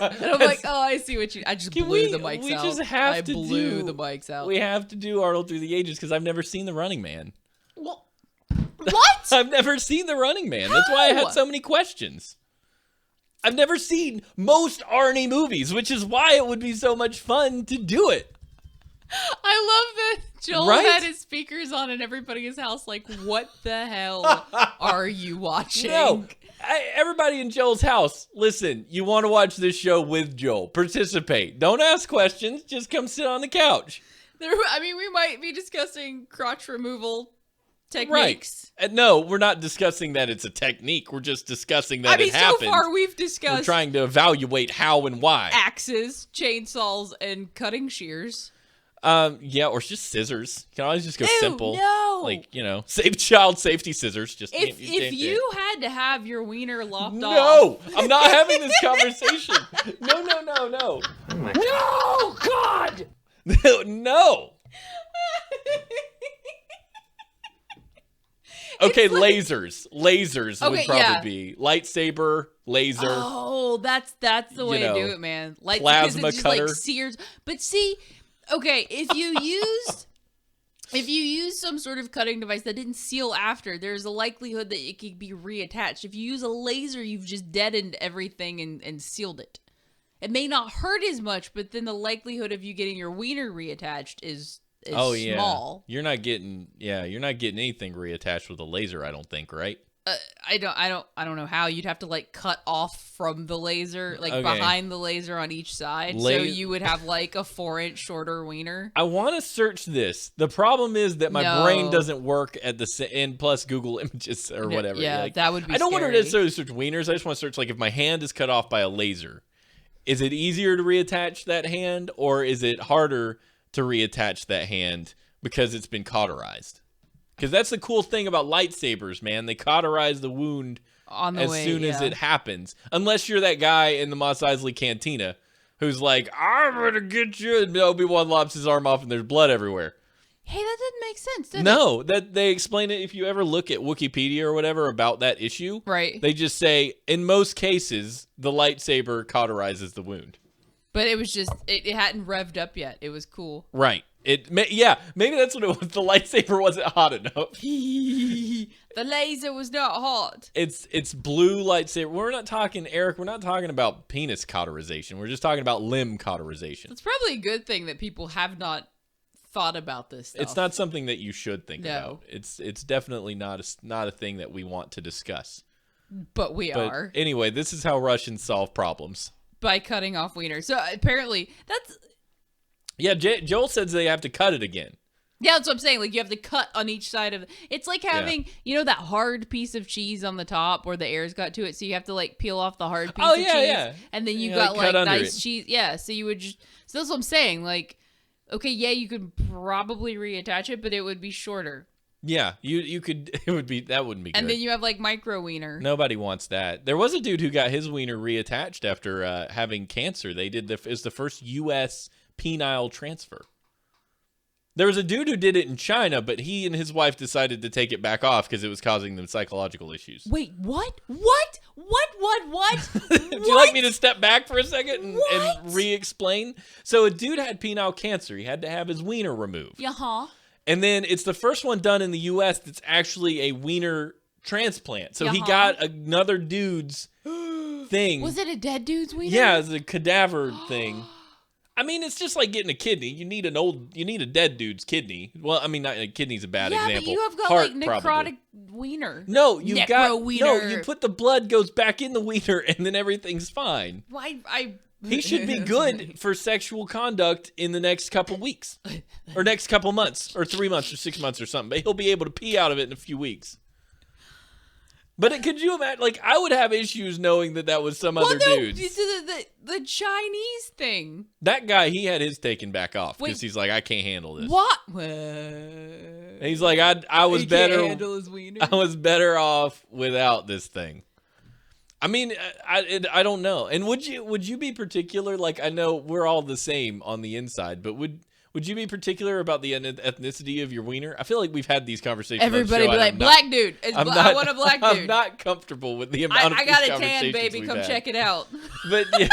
And I'm like, oh, I see what I just blew the mics out.
We just have to
blew the mics out.
We have to do Arnold Through the Ages because I've never seen The Running Man.
Well, what?
I've never seen The Running Man. That's why I had so many questions. I've never seen most Arnie movies, which is why it would be so much fun to do it.
I love that Joel
Right?
had his speakers on and everybody in his house like, what the hell are you watching?
No. Everybody in Joel's house, listen, you want to watch this show with Joel. Participate. Don't ask questions. Just come sit on the couch.
We might be discussing crotch removal techniques.
Right. No, we're not discussing that it's a technique. We're just discussing that it happened.
So far we've
We're
discussed
trying to evaluate how and why.
axes, chainsaws, and cutting shears.
Yeah, or just scissors. You can always just go
Ew,
simple.
no.
Like, child safety scissors. Just
If you had to have your wiener lopped off.
No, I'm not having this conversation. No.
No, God!
No. Okay, lasers. Lasers would probably be lightsaber, laser.
Oh, that's the way to do it, man. Like
plasma
because it just
cutter.
like sears. But see, okay, if you use some sort of cutting device that didn't seal after, there's a likelihood that it could be reattached. If you use a laser, you've just deadened everything and sealed it. It may not hurt as much, but then the likelihood of you getting your wiener reattached is small.
You're not getting anything reattached with a laser, I don't think, right?
I don't know how. You'd have to like cut off from the laser, like behind the laser on each side, so you would have like a 4-inch shorter wiener.
I want to search this. The problem is that my brain doesn't work at the and plus Google Images or whatever.
Yeah,
like,
that would be.
I don't
scary.
want to necessarily search wieners. I just want to search like if my hand is cut off by a laser, is it easier to reattach that hand or is it harder to reattach that hand because it's been cauterized? Because that's the cool thing about lightsabers, man. They cauterize the wound as soon as it happens. Unless you're that guy in the Mos Eisley Cantina who's like, I'm going to get you. And Obi-Wan lops his arm off and there's blood everywhere.
Hey, that didn't make sense, did it?
No, that they explain it. If you ever look at Wikipedia or whatever about that issue,
right?
They just say, in most cases, the lightsaber cauterizes the wound.
But it was just, it hadn't revved up yet. It was cool.
Right. Maybe that's what it was. The lightsaber wasn't hot enough.
The laser was not hot.
It's blue lightsaber. We're not talking, Eric, we're not talking about penis cauterization. We're just talking about limb cauterization.
It's probably a good thing that people have not thought about this stuff.
It's not something that you should think about. It's definitely not a thing that we want to discuss.
But we are.
Anyway, this is how Russians solve problems.
By cutting off wiener. So apparently that's...
Yeah, Joel says they have to cut it again.
Yeah, that's what I'm saying. Like, you have to cut on each side of it. It's like having, that hard piece of cheese on the top where the air's got to it. So you have to, like, peel off the hard piece of cheese.
Yeah.
And then you
got,
like, nice cheese. Yeah, so you would just... So that's what I'm saying. Like, okay, yeah, you could probably reattach it, but it would be shorter.
Yeah, you could... That wouldn't be good.
And then you have, like, micro wiener.
Nobody wants that. There was a dude who got his wiener reattached after having cancer. It's the first U.S. penile transfer. There was a dude who did it in China, but he and his wife decided to take it back off because it was causing them psychological issues.
Wait, what? What?
Would you like me to step back for a second and re-explain? So a dude had penile cancer. He had to have his wiener removed.
Uh-huh.
And then it's the first one done in the U.S. that's actually a wiener transplant. So he got another dude's thing.
Was it a dead dude's wiener?
Yeah, it's a cadaver thing. I mean, it's just like getting a kidney. You need a dead dude's kidney. Well, I mean, not kidney's a bad example.
Yeah, but you have got
Heart,
like necrotic
probably.
wiener.
No,
wiener.
you put the blood goes back in the wiener and then everything's fine.
I
He should be good for sexual conduct in the next couple weeks, or next couple months, or 3 months, or 6 months, or something. But he'll be able to pee out of it in a few weeks. But could you imagine? Like, I would have issues knowing that was some other dude.
The Chinese thing.
That guy, he had his taken back off because he's like, I can't handle this.
What?
And he's like, I was
He
better.
Can't handle his wiener.
I was better off without this thing. I mean, I don't know. And would you be particular? Like, I know we're all the same on the inside, but would you be particular about the ethnicity of your wiener? I feel like we've had these conversations.
Everybody be like, black dude. I want a black dude.
I'm not comfortable with the amount of
I
these
got a
conversations
tan, baby.
we've
Come
had.
check it out.
But yeah,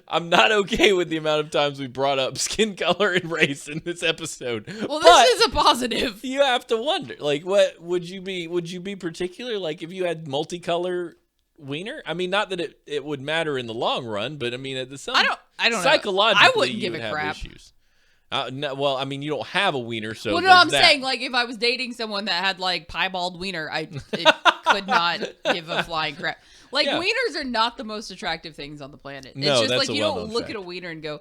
I'm not okay with the amount of times we brought up skin color and race in this episode.
Well,
But
this is a positive.
you have to wonder, like, what would you be particular? Like, if you had multicolor wiener? I mean, not that it would matter in the long run, but I mean, at the
I don't
psychologically,
know. I wouldn't give
you would
a
have
crap.
Issues. No, well, I mean, you don't have a wiener, so
Well, no,
there's
I'm
that.
saying, like, if I was dating someone that had, like, piebald wiener, I could not give a flying crap. Like,
Yeah.
wieners are not the most attractive things on the planet.
No,
it's just
that's
like,
a
you don't
well-known
look
fact.
at a wiener and go,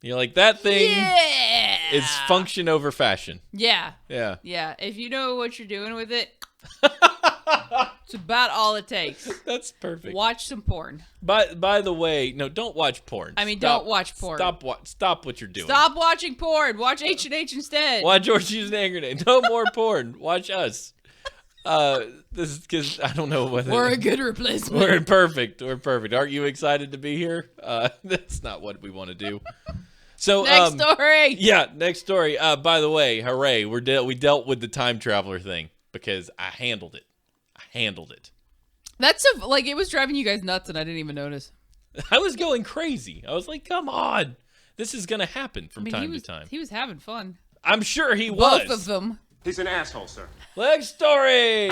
You're like, that thing
yeah.
is function over fashion.
Yeah.
Yeah.
Yeah. If you know what you're doing with it, it's about all it takes.
That's perfect.
Watch some porn.
By the way, no, don't watch porn.
I mean, don't watch porn.
Stop what you're doing.
Stop watching porn. Watch H&H instead.
Watch Horseshoes and Hand Grenade. No more porn. Watch us. This is because I don't know whether
We're a good replacement.
We're perfect. We're perfect. Aren't you excited to be here? That's not what we want to do. So
Next story.
Yeah, next story. By the way, hooray! We dealt with the time traveler thing because I handled it.
That's like, it was driving you guys nuts and I didn't even notice.
I was going crazy. I was like, come on. This is going to happen from time to time.
He was having fun.
I'm sure he was.
Both of them.
He's an asshole, sir.
Next story.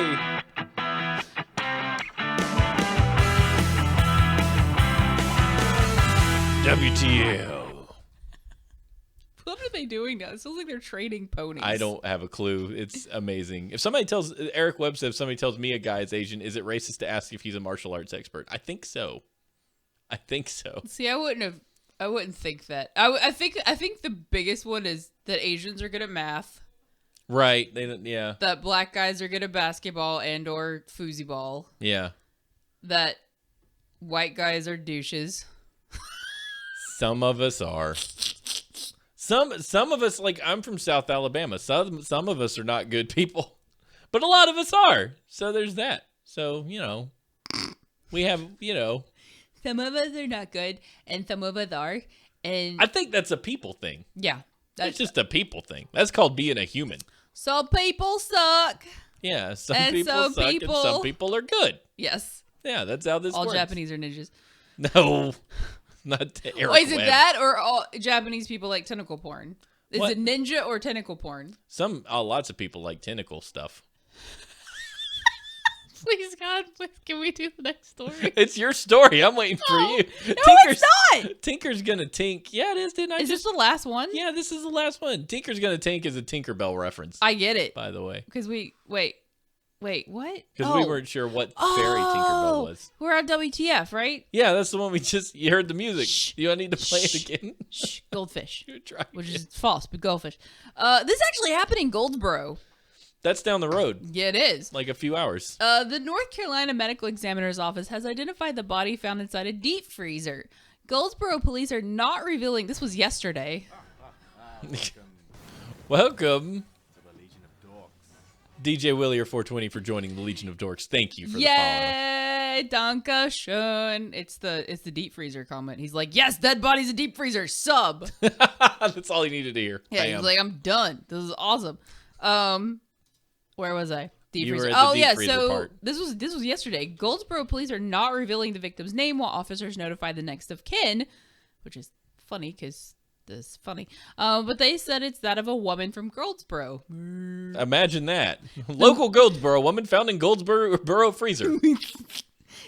WTL.
What are they doing now? It feels like they're trading ponies.
I don't have a clue. It's amazing. If somebody tells Eric Webb said, if somebody tells me a guy is Asian, is it racist to ask if he's a martial arts expert? I think so.
See, I wouldn't think that. I think the biggest one is that Asians are good at math.
Right. They don't. Yeah.
That black guys are good at basketball and or foosball.
Yeah.
That white guys are douches.
Some of us are. Some of us, like, I'm from South Alabama. Some of us are not good people, but a lot of us are. So there's that. So, we have,
Some of us are not good, and some of us are. And
I think that's a people thing.
yeah,
That's just a people thing. That's called being a human.
some people suck.
Yeah, some
And
people
some
suck
people-
and some people are good.
Yes,
Yeah, that's how this
all
works.
Japanese are ninjas.
No, not Eric
Wait, is it
Webb.
that or all Japanese people like tentacle porn? Is
What?
it ninja or tentacle porn?
Lots of people like tentacle stuff.
Please, God, please, can we do the next story?
It's your story. I'm waiting for
No.
you.
No, it's not.
Tinker's gonna tink. Yeah, it is. Didn't I
Is this the last one?
Yeah, this is the last one. Tinker's gonna tink is a Tinkerbell reference.
I get it.
By the way,
Because wait, what?
because we weren't sure what fairy Tinkerbell was.
We're on WTF, right?
Yeah, that's the one you heard the music.
Shh.
You don't need to play
Shh.
it again.
Shh, goldfish.
You try
Which
again.
is false, but goldfish. This actually happened in Goldsboro.
That's down the road,
Yeah, it is.
like a few hours.
The North Carolina Medical Examiner's Office has identified the body found inside a deep freezer. Goldsboro police are not revealing. This was yesterday.
Welcome, DJ Willie or 420 for joining the Legion of Dorks. Thank you for the follow.
Yay, Dankeschön. It's the deep freezer comment. He's like, yes, dead body's a deep freezer. Sub.
That's all he needed to hear.
Yeah,
Bam.
he's like, I'm done. This is awesome. Where was I? Deep
You were
freezer.
at the
Oh
deep
yeah,
freezer
so
part.
this was yesterday. Goldsboro police are not revealing the victim's name while officers notify the next of kin, which is funny because this is funny. But they said it's that of a woman from Goldsboro.
Imagine that. Local Goldsboro woman found in Goldsboro freezer.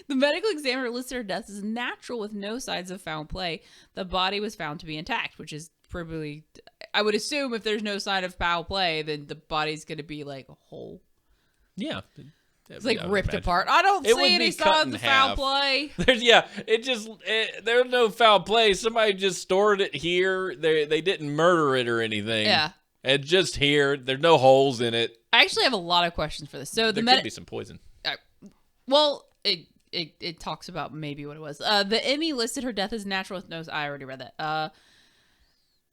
The medical examiner listed her death as natural with no signs of foul play. The body was found to be intact, which is probably, I would assume if there's no sign of foul play, then the body's going to be like whole.
Yeah.
It's like ripped apart. I don't see any signs of foul play.
There's no foul play. Somebody just stored it here. They didn't murder it or anything.
Yeah.
It's just here. There's no holes in it.
I actually have a lot of questions for this. So
there could be some poison.
Well, it talks about maybe what it was. The Emmy listed her death as natural. No, I already read that.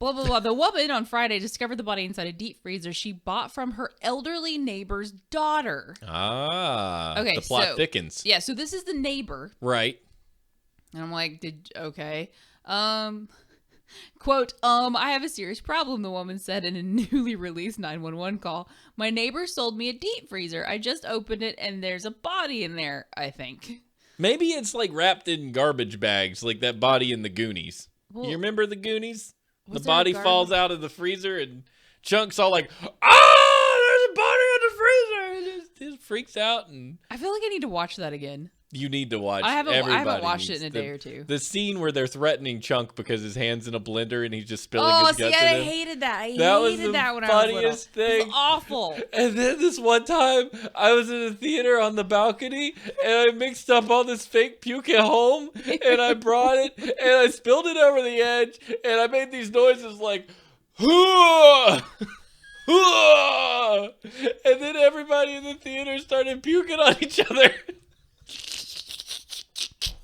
Blah, blah, blah. The woman on Friday discovered the body inside a deep freezer she bought from her elderly neighbor's daughter.
Okay, the plot thickens.
Yeah, so this is the neighbor.
Right.
And I'm like, okay. Quote, I have a serious problem, the woman said in a newly released 911 call. My neighbor sold me a deep freezer. I just opened it and there's a body in there, I think.
Maybe it's like wrapped in garbage bags, like that body in the Goonies.
Well,
you remember the Goonies? The
there
body
a
falls out of the freezer and Chunk's all like, there's a body in the freezer. It just freaks out. And
I feel like I need to watch that again.
you need to watch.
I haven't watched it
needs
in a day or two.
The scene where they're threatening Chunk because his hand's in a blender and he's just spilling his guts
I
in him.
hated that. I
That was
hated
the
that when I was little.
funniest thing.
It was awful.
And then this one time, I was in a theater on the balcony, and I mixed up all this fake puke at home, and I brought it, and I spilled it over the edge, and I made these noises like, "Hoo-ah! Hoo-ah!" And then everybody in the theater started puking on each other.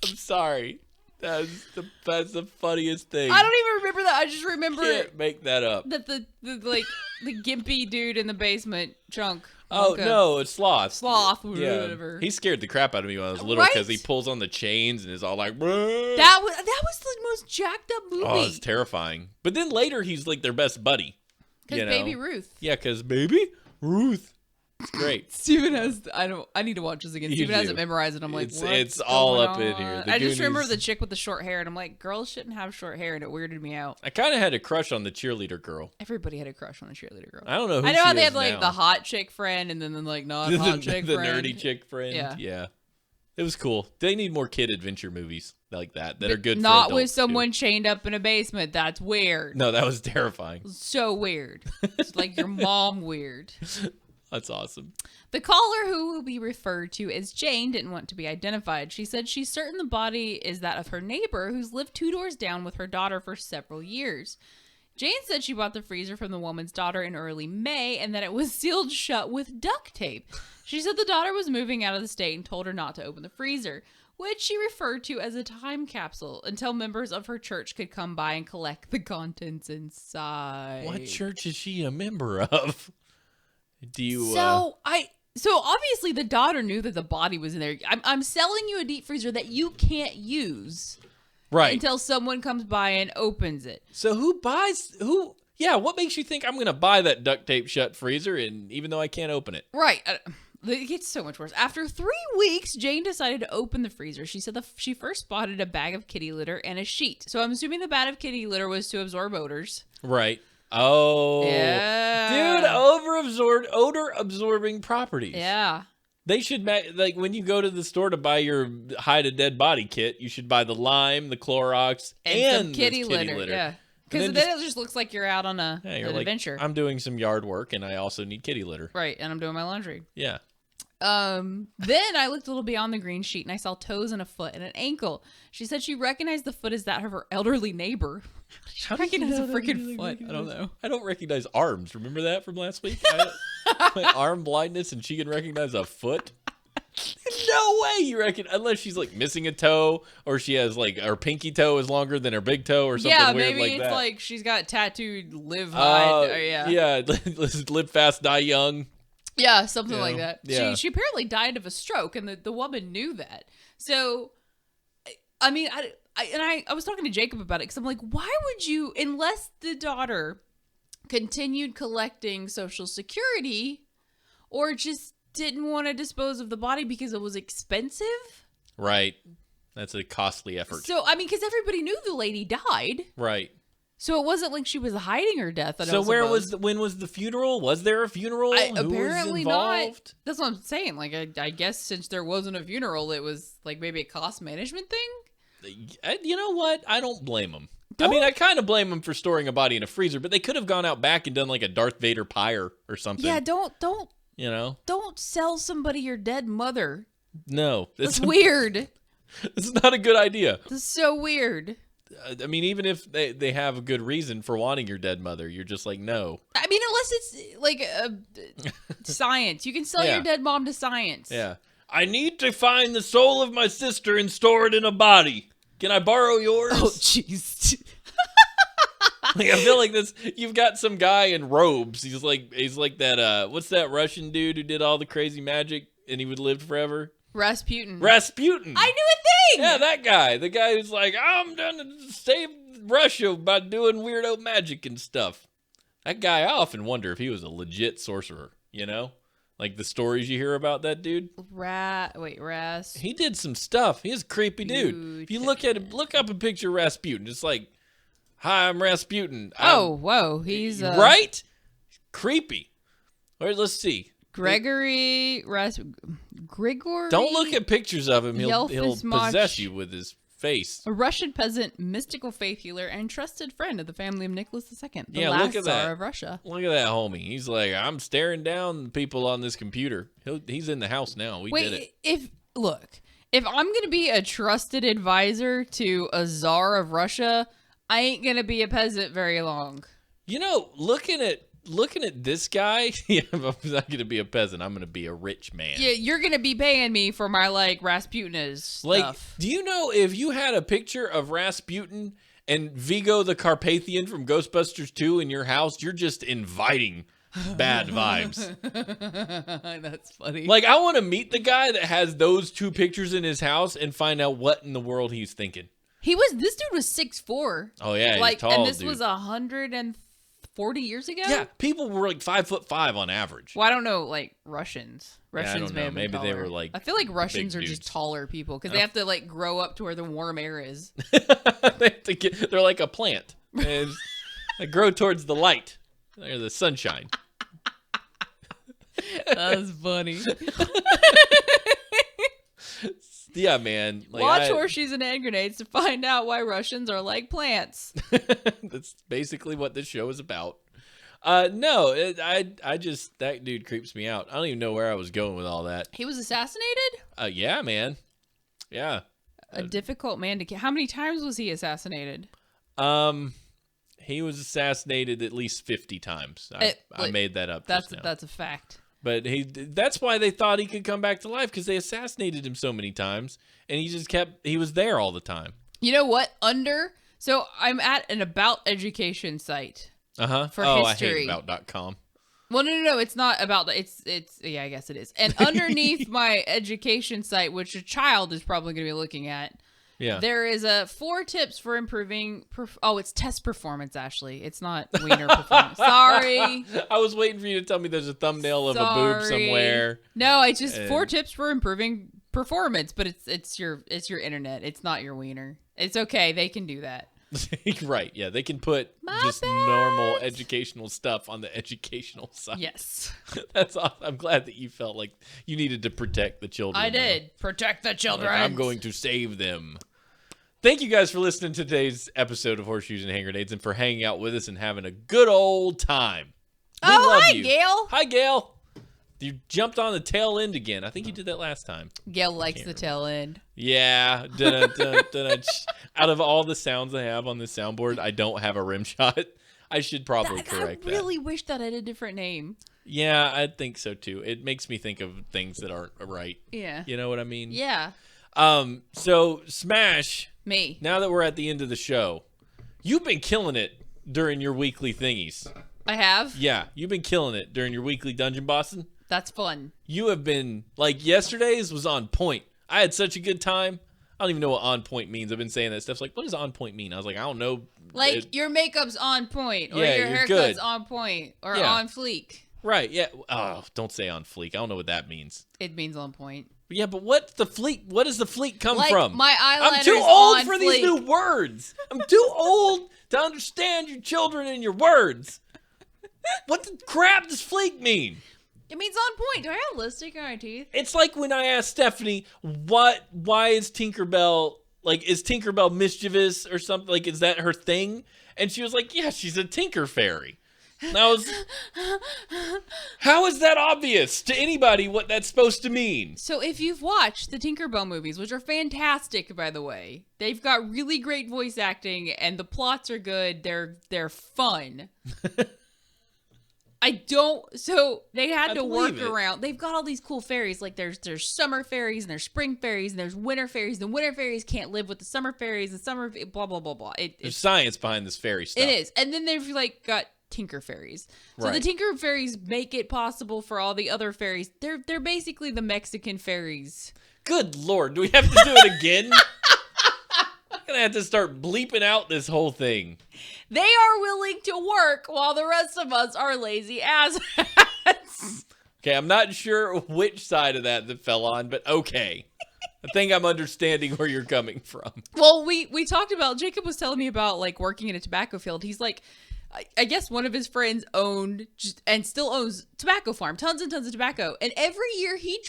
I'm sorry. That's the funniest thing.
I don't even remember that. I just remember
Can't make that up.
that the gimpy dude in the basement, Chunk.
Oh,
Wonka,
no, it's Sloth.
Sloth,
Yeah.
whatever.
He scared the crap out of me when I was little
Right?
because he pulls on the chains and is all like, "Bruh."
That was the most jacked up movie.
Oh, it's terrifying. But then later he's like their best buddy.
Because Baby Ruth.
Yeah, because Baby Ruth. It's great.
Steven has. I need to watch this again.
You
Steven
do.
hasn't memorized it. I'm like,
It's
what's
all
going
up in here.
on?
The
I just remember
Goonies.
the chick with the short hair, and I'm like, girls shouldn't have short hair, and it weirded me out.
I kind of had a crush on the cheerleader girl.
Everybody had a crush on a cheerleader girl.
I don't know who
I know
she
how they
is
had like
now.
the hot chick friend, and then like not hot chick
the
friend.
nerdy chick friend.
Yeah.
It was cool. They need more kid adventure movies like that are good for
Not
adults,
with
too.
someone chained up in a basement. That's weird.
No, that was terrifying.
So weird. It's like your mom weird.
That's awesome.
The caller, who will be referred to as Jane, didn't want to be identified. She said she's certain the body is that of her neighbor who's lived 2 doors down with her daughter for several years. Jane said she bought the freezer from the woman's daughter in early May and that it was sealed shut with duct tape. She said the daughter was moving out of the state and told her not to open the freezer, which she referred to as a time capsule until members of her church could come by and collect the contents inside.
What church is she a member of? Do you?
So obviously the daughter knew that the body was in there. I'm selling you a deep freezer that you can't use
right
until someone comes by and opens it.
So who buys who? Yeah, what makes you think I'm gonna buy that duct tape shut freezer, and even though I can't open it?
Right. It gets so much worse. After 3 weeks, Jane decided to open the freezer. She said she first spotted a bag of kitty litter and a sheet. So I'm assuming the bag of kitty litter was to absorb odors.
Right. Oh,
yeah,
dude, odor absorbing properties.
Yeah.
They should like when you go to the store to buy your hide a dead body kit, you should buy the lime, the Clorox, and
some kitty litter. Yeah. Because then it just looks like you're out on an adventure.
I'm doing some yard work, and I also need kitty litter.
Right, and I'm doing my laundry.
Yeah.
Then I looked a little beyond the green sheet, and I saw toes and a foot and an ankle. She said she recognized the foot as that of her elderly neighbor. How do you recognize a freaking foot? I don't know.
I don't recognize arms. Remember that from last week? My arm blindness, and she can recognize a foot. No way you reckon, unless she's like missing a toe, or she has like her pinky toe is longer than her big toe, or something weird like that.
Yeah, maybe it's like she's got tattooed live high.
Yeah, live fast, die young.
Yeah, something like that.
Yeah.
She apparently died of a stroke, and the woman knew that. So, I mean, I was talking to Jacob about it because I'm like, why would you, unless the daughter continued collecting Social Security, or just didn't want to dispose of the body because it was expensive?
Right. That's a costly effort.
So, I mean, because everybody knew the lady died.
Right.
So it wasn't like she was hiding her death.
So when was the funeral? Was there a funeral?
Apparently
Who was involved?
not. That's what I'm saying. Like, I guess since there wasn't a funeral, it was like maybe a cost management thing.
You know what? I don't blame them. I mean, I kind of blame them for storing a body in a freezer, but they could have gone out back and done like a Darth Vader pyre or something.
Yeah, don't
You know?
Don't sell somebody your dead mother.
No.
That's weird.
It's not a good idea.
This is so weird.
I mean, even if they have a good reason for wanting your dead mother, you're just like, no.
I mean, unless it's like science. You can sell
Yeah.
your dead mom to science.
Yeah. I need to find the soul of my sister and store it in a body. Can I borrow yours?
Oh, jeez.
Like, I feel like this. You've got some guy in robes. He's like that. What's that Russian dude who did all the crazy magic and he would live forever?
Rasputin.
Rasputin.
I knew a thing.
Yeah, that guy. The guy who's like, I'm gonna save Russia by doing weirdo magic and stuff. That guy, I often wonder if he was a legit sorcerer. You know, like the stories you hear about that dude.
Ras.
He did some stuff. He's a creepy dude. If you look up a picture of Rasputin, it's like, hi, I'm Rasputin.
Whoa. He's
right? Creepy. All right, let's see.
Grigory.
Don't look at pictures of him. He'll
Yelfismach.
possess you with his face.
A Russian peasant, mystical faith healer, and trusted friend of the family of Nicholas II, the
Yeah,
last
look at that.
Tsar of Russia.
Look at that homie. He's like, I'm staring down people on this computer. He's in the house now. We did it.
If I'm gonna be a trusted advisor to a Tsar of Russia, I ain't gonna be a peasant very long.
You know, looking at this guy, yeah, I'm not going to be a peasant. I'm going to be a rich man.
Yeah, you're gonna be paying me for my Rasputin's stuff.
Like, do you know if you had a picture of Rasputin and Vigo the Carpathian from Ghostbusters 2 in your house, you're just inviting bad vibes.
That's funny.
Like, I want to meet the guy that has those two pictures in his house and find out what in the world he's thinking.
This dude was 6'4".
Oh yeah, he's
like,
tall,
and this
dude.
was 140 years ago.
Yeah, people were like 5'5" on average.
Well, I don't know, like Russians. Russians
don't
may
know.
have been
Maybe they
taller.
were, like,
I feel like Russians
big
are just
dudes.
taller people because they have to like grow up to where the warm air is.
They're like a plant. And they grow towards the light or the sunshine.
That's funny.
Yeah, man. Like,
Watch Horseshoes and Hand Grenades to find out why Russians are like plants.
That's basically what this show is about. No, I just, that dude creeps me out. I don't even know where I was going with all that.
He was assassinated?
Yeah, man. Yeah.
A difficult man to kill. How many times was he assassinated?
He was assassinated at least 50 times. I made that up.
That's
just now.
that's a fact.
But that's why they thought he could come back to life, because they assassinated him so many times, and he was there all the time.
You know what? So I'm at an about education site.
Uh-huh.
For
I
history.
hate about.com.
Well, no, it's not about that. It's yeah, I guess it is. And underneath my education site, which a child is probably going to be looking at,
Yeah.
there is 4 tips for improving. It's test performance. Actually, it's not wiener performance. Sorry.
I was waiting for you to tell me there's a thumbnail of a boob somewhere.
No, it's just 4 tips for improving performance. But it's your internet. It's not your wiener. It's okay. They can do that.
Right, yeah, they can put just normal educational stuff on the educational side.
Yes.
That's awesome. I'm glad that you felt like you needed to protect the children.
I did. Protect the children.
Like, I'm going to save them. Thank you guys for listening to today's episode of Horseshoes and Hand Grenades and for hanging out with us and having a good old time. We love
hi,
you.
Gail.
Hi, Gail. You jumped on the tail end again. I think you did that last time.
Gail likes the tail end.
Yeah. Dun-dun-dun-dun-dun. Out of all the sounds I have on this soundboard, I don't have a rim shot. I should probably correct that.
I really wish that I had a different name.
Yeah, I think so too. It makes me think of things that aren't right.
Yeah.
You know what I mean?
Yeah.
So Smash,
Me.
now that we're at the end of the show, you've been killing it during your weekly thingies.
I have.
Yeah, you've been killing it during your weekly dungeon bossing.
That's fun.
You have been, like, yesterday's was on point. I had such a good time. I don't even know what on point means. I've been saying that stuff. Like, what does on point mean? I was like, I don't know.
Like, your makeup's on point, or
Yeah,
your
you're
haircut's
good.
on point, or
Yeah.
on fleek.
Right, yeah. Oh, don't say on fleek. I don't know what that means.
It means on point.
Yeah, but what's the fleek? What does the fleek come
Like,
from?
my
I'm too
eyeliner's
old
on
for these
fleek.
new words. I'm too old to understand your children and your words. What the crap does fleek mean?
It means on point. Do I have lipstick on my teeth?
It's like when I asked Stephanie, why is Tinkerbell, like, is Tinkerbell mischievous or something? Like, is that her thing? And she was like, yeah, she's a tinker fairy. How is that obvious to anybody what that's supposed to mean?
So if you've watched the Tinkerbell movies, which are fantastic, by the way, they've got really great voice acting and the plots are good. They're fun. So they had to work around. They've got all these cool fairies. Like there's summer fairies and there's spring fairies and there's winter fairies. The winter fairies can't live with the summer fairies. The summer blah blah blah blah.
There's science behind this fairy stuff.
It is, and then they've like got Tinker fairies. So the Tinker fairies make it possible for all the other fairies. They're basically the Mexican fairies.
Good Lord, do we have to do it again? I'm gonna have to start bleeping out this whole thing.
They are willing to work while the rest of us are lazy asshats.
Okay, I'm not sure which side of that fell on, but okay. I think I'm understanding where you're coming from.
Well, we talked about, Jacob was telling me about like working in a tobacco field. He's like, I guess one of his friends owned and still owns tobacco farm, tons and tons of tobacco. And every year he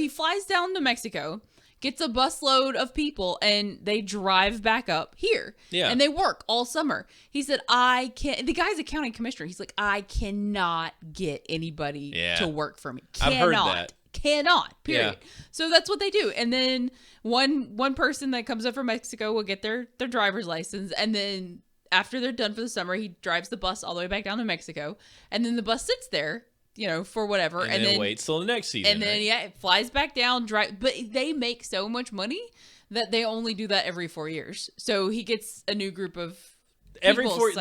flies down to Mexico, gets a busload of people, and they drive back up here.
Yeah.
And they work all summer. He said, the guy's a county commissioner. He's like, I cannot get anybody to work for me.
I've heard that.
Cannot, period.
Yeah.
So that's what they do. And then one person that comes up from Mexico will get their driver's license, and then after they're done for the summer, he drives the bus all the way back down to Mexico, and then the bus sits there, for whatever,
and then waits till the next season.
And then it flies back down. But they make so much money that they only do that every 4 years. So he gets a new group of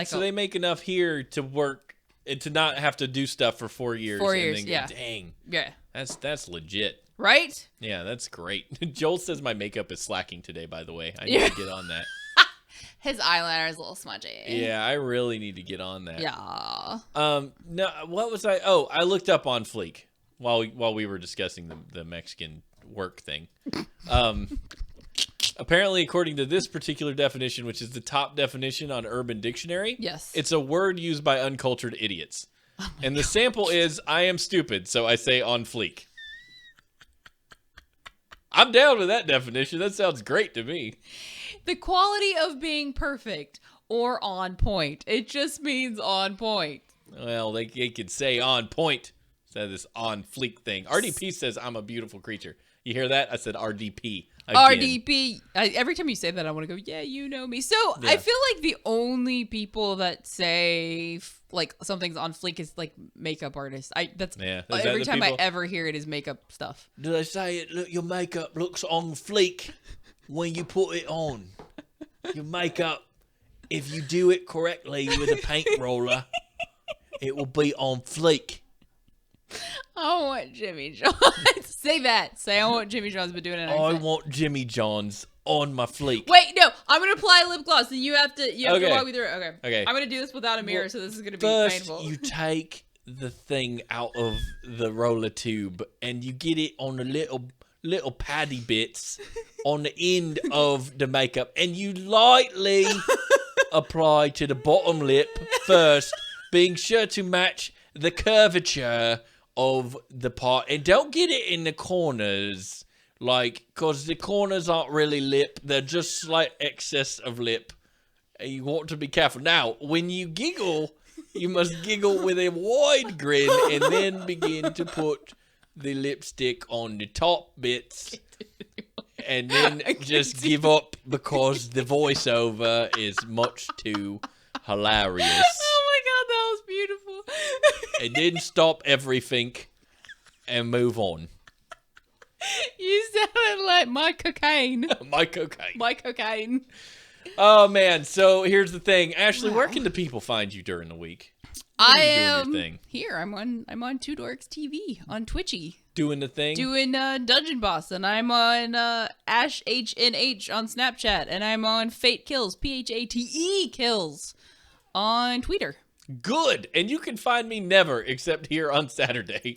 so they make enough here to work and to not have to do stuff for 4 years.
4 years,
and then
yeah.
Dang.
Yeah.
That's legit.
Right?
Yeah, that's great. Joel says my makeup is slacking today, by the way. I need to get on that.
His eyeliner is a little smudgy.
Yeah, I really need to get on that.
Yeah.
No, what was I? Oh, I looked up on Fleek while we were discussing the Mexican work thing. Apparently, according to this particular definition, which is the top definition on Urban Dictionary,
yes,
it's a word used by uncultured idiots. And the sample is, I am stupid, so I say on fleek. I'm down with that definition. That sounds great to me.
The quality of being perfect or on point. It just means on point.
Well, they could say on point instead of this on fleek thing. RDP says I'm a beautiful creature. You hear that? I said RDP. Again.
RDP. Every time you say that, I want to go, yeah, you know me. So
Yeah.
I feel like the only people that say like something's on fleek is like makeup artists. Every time I ever hear it is makeup stuff.
Do they say it? Look, your makeup looks on fleek when you put it on. Your makeup, if you do it correctly with a paint roller, it will be on fleek.
I want Jimmy John's. Say that. Say I want Jimmy John's, but do it in an accent.
I want Jimmy John's on my fleek.
Wait, no. I'm gonna apply lip gloss, and you have to walk me through it.
Okay.
I'm gonna do this without a mirror, so this is gonna be
First,
painful.
you take the thing out of the roller tube, and you get it on the little paddy bits on the end of the makeup, and you lightly apply to the bottom lip first, being sure to match the curvature of the part, and don't get it in the corners, because the corners aren't really lip, they're just slight excess of lip, and you want to be careful. Now, when you giggle, you must giggle with a wide grin, and then begin to put the lipstick on the top bits, and then just give up, because the voiceover is much too hilarious.
Oh my god, that was beautiful.
And then stop everything and move on.
You sounded like my cocaine.
My cocaine.
My cocaine.
Oh man, so here's the thing. Ashley, where can the people find you during the week?
I am here. I'm on Two Dorks TV on Twitchy.
Doing the thing?
Doing Dungeon Boss, and I'm on Ash HNH on Snapchat, and I'm on Fate Kills, PHATE Kills on Twitter.
Good. And you can find me never except here on Saturday.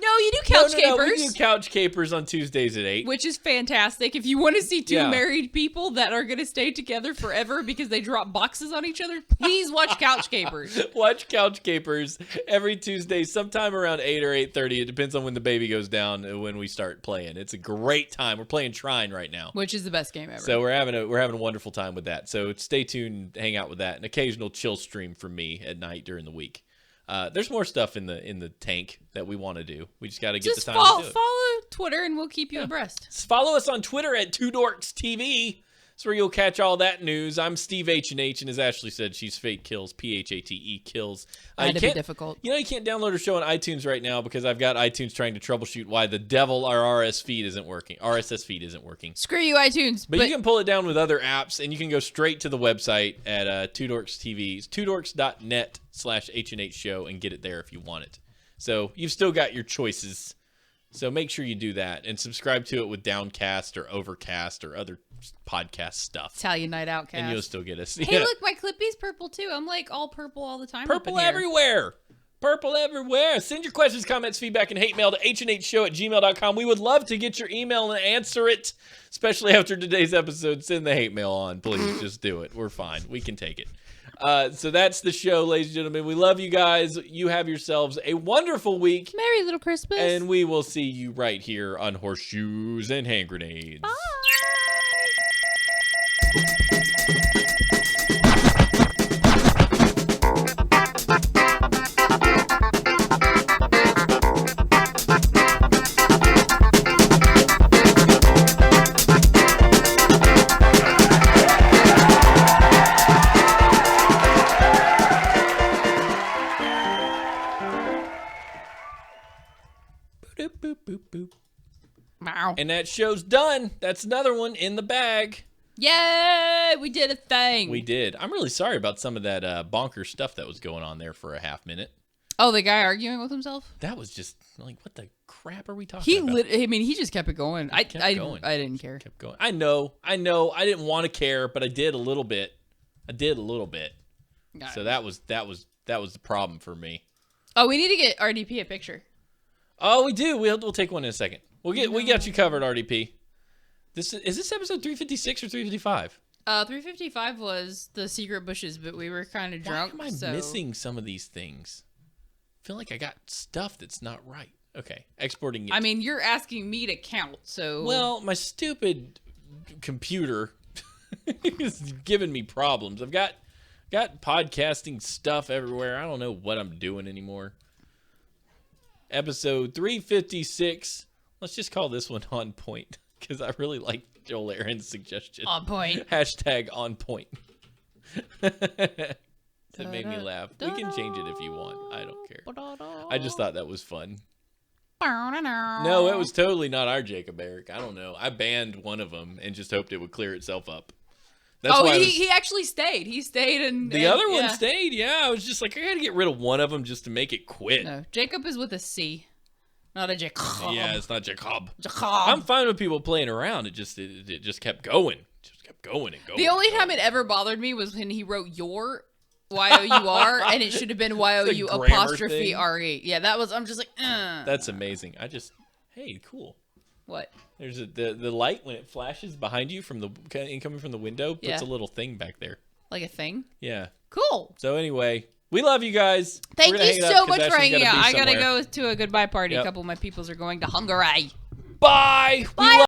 No, you do couch
No,
capers.
we do couch capers on Tuesdays at 8.
Which is fantastic. If you want to see two
Yeah.
married people that are going to stay together forever because they drop boxes on each other, please watch Couch Capers.
Watch Couch Capers every Tuesday, sometime around 8 or 8:30. It depends on when the baby goes down and when we start playing. It's a great time. We're playing Trine right now.
Which is the best game ever.
So we're having a wonderful time with that. So stay tuned, hang out with that. An occasional chill stream from me at night during the week. There's more stuff in the tank that we want to do. We just got to get
just
the time to do it.
follow Twitter and we'll keep you abreast.
Follow us on Twitter at 2dorkstv. That's where you'll catch all that news. I'm Steve H&H, and as Ashley said, she's Fate Kills, Phate kills.
Had
You
to be
can't-
difficult.
You know, you can't download our show on iTunes right now because I've got iTunes trying to troubleshoot why the devil our RSS feed isn't working.
Screw you, iTunes.
But you can pull it down with other apps, and you can go straight to the website at 2dorkstv. It's 2dorks.net/H&H show and get it there if you want it. So you've still got your choices. So make sure you do that and subscribe to it with Downcast or Overcast or other podcast stuff.
Italian Night Outcast.
And you'll still get us.
Hey,
Yeah.
look, my Clippy's purple too. I'm like all purple all the time. up in
Purple
here.
everywhere. Purple everywhere. Send your questions, comments, feedback, and hate mail to hnhshow@gmail.com. We would love to get your email and answer it, especially after today's episode. Send the hate mail on, please. Just do it. We're fine. We can take it. So that's the show, ladies and gentlemen. We love you guys. You have yourselves a wonderful week,
Merry little Christmas.
and we will see you right here on Horseshoes and Hand Grenades.
Bye.
Boop, boop, boop, boop.
Wow.
And that show's done. That's another one in the bag.
Yay! We did a thing.
We did. I'm really sorry about some of that bonker stuff that was going on there for a half minute.
Oh, the guy arguing with himself?
That was just like, what the crap are we talking
He
about?
he just kept it going. I
going.
didn't care.
Kept going. I know. I didn't want to care, but I did a little bit. So that was the problem for me.
Oh, we need to get RDP a picture.
Oh, we do. We'll take one in a second. We got you covered, RDP. Is this episode 356 or 355?
355 was the secret bushes, but we were kind of drunk.
Why am I
so...
missing some of these things? I feel like I got stuff that's not right. Okay, exporting it.
I mean, you're asking me to count, so...
Well, my stupid computer is giving me problems. I've got podcasting stuff everywhere. I don't know what I'm doing anymore. Episode 356. Let's just call this one On Point because I really like Joel Aaron's suggestion.
On point.
Hashtag On Point. It made me laugh. We can change it if you want. I don't care. I just thought that was fun. No, it was totally not our Jacob Eric. I don't know. I banned one of them and just hoped it would clear itself up. That's why
he actually stayed. He stayed and...
the other one
yeah.
stayed. Yeah, I was just like, I got to get rid of one of them just to make it quit.
No, Jacob is with a C, not a Jacob.
Yeah, it's not Jacob.
Jacob.
I'm fine with people playing around. It just kept going. Just kept going and going.
The only time it ever bothered me was when he wrote your Y-O-U-R, and it should have been Y-O-U
grammar
apostrophe
thing.
R-E. Yeah, that was... I'm just like,
That's amazing. Hey, cool.
What?
There's the light when it flashes behind you from the incoming from the window puts
Yeah.
a little thing back there.
Like a thing?
Yeah.
Cool.
So anyway, we love you guys.
Thank
We're gonna
you
hang it
so
up 'cause
much for
Ashley's
hanging
gotta
out.
be
I gotta
somewhere.
go to a goodbye party.
Yep.
A couple of my peoples are going to Hungary.
Bye.
Bye.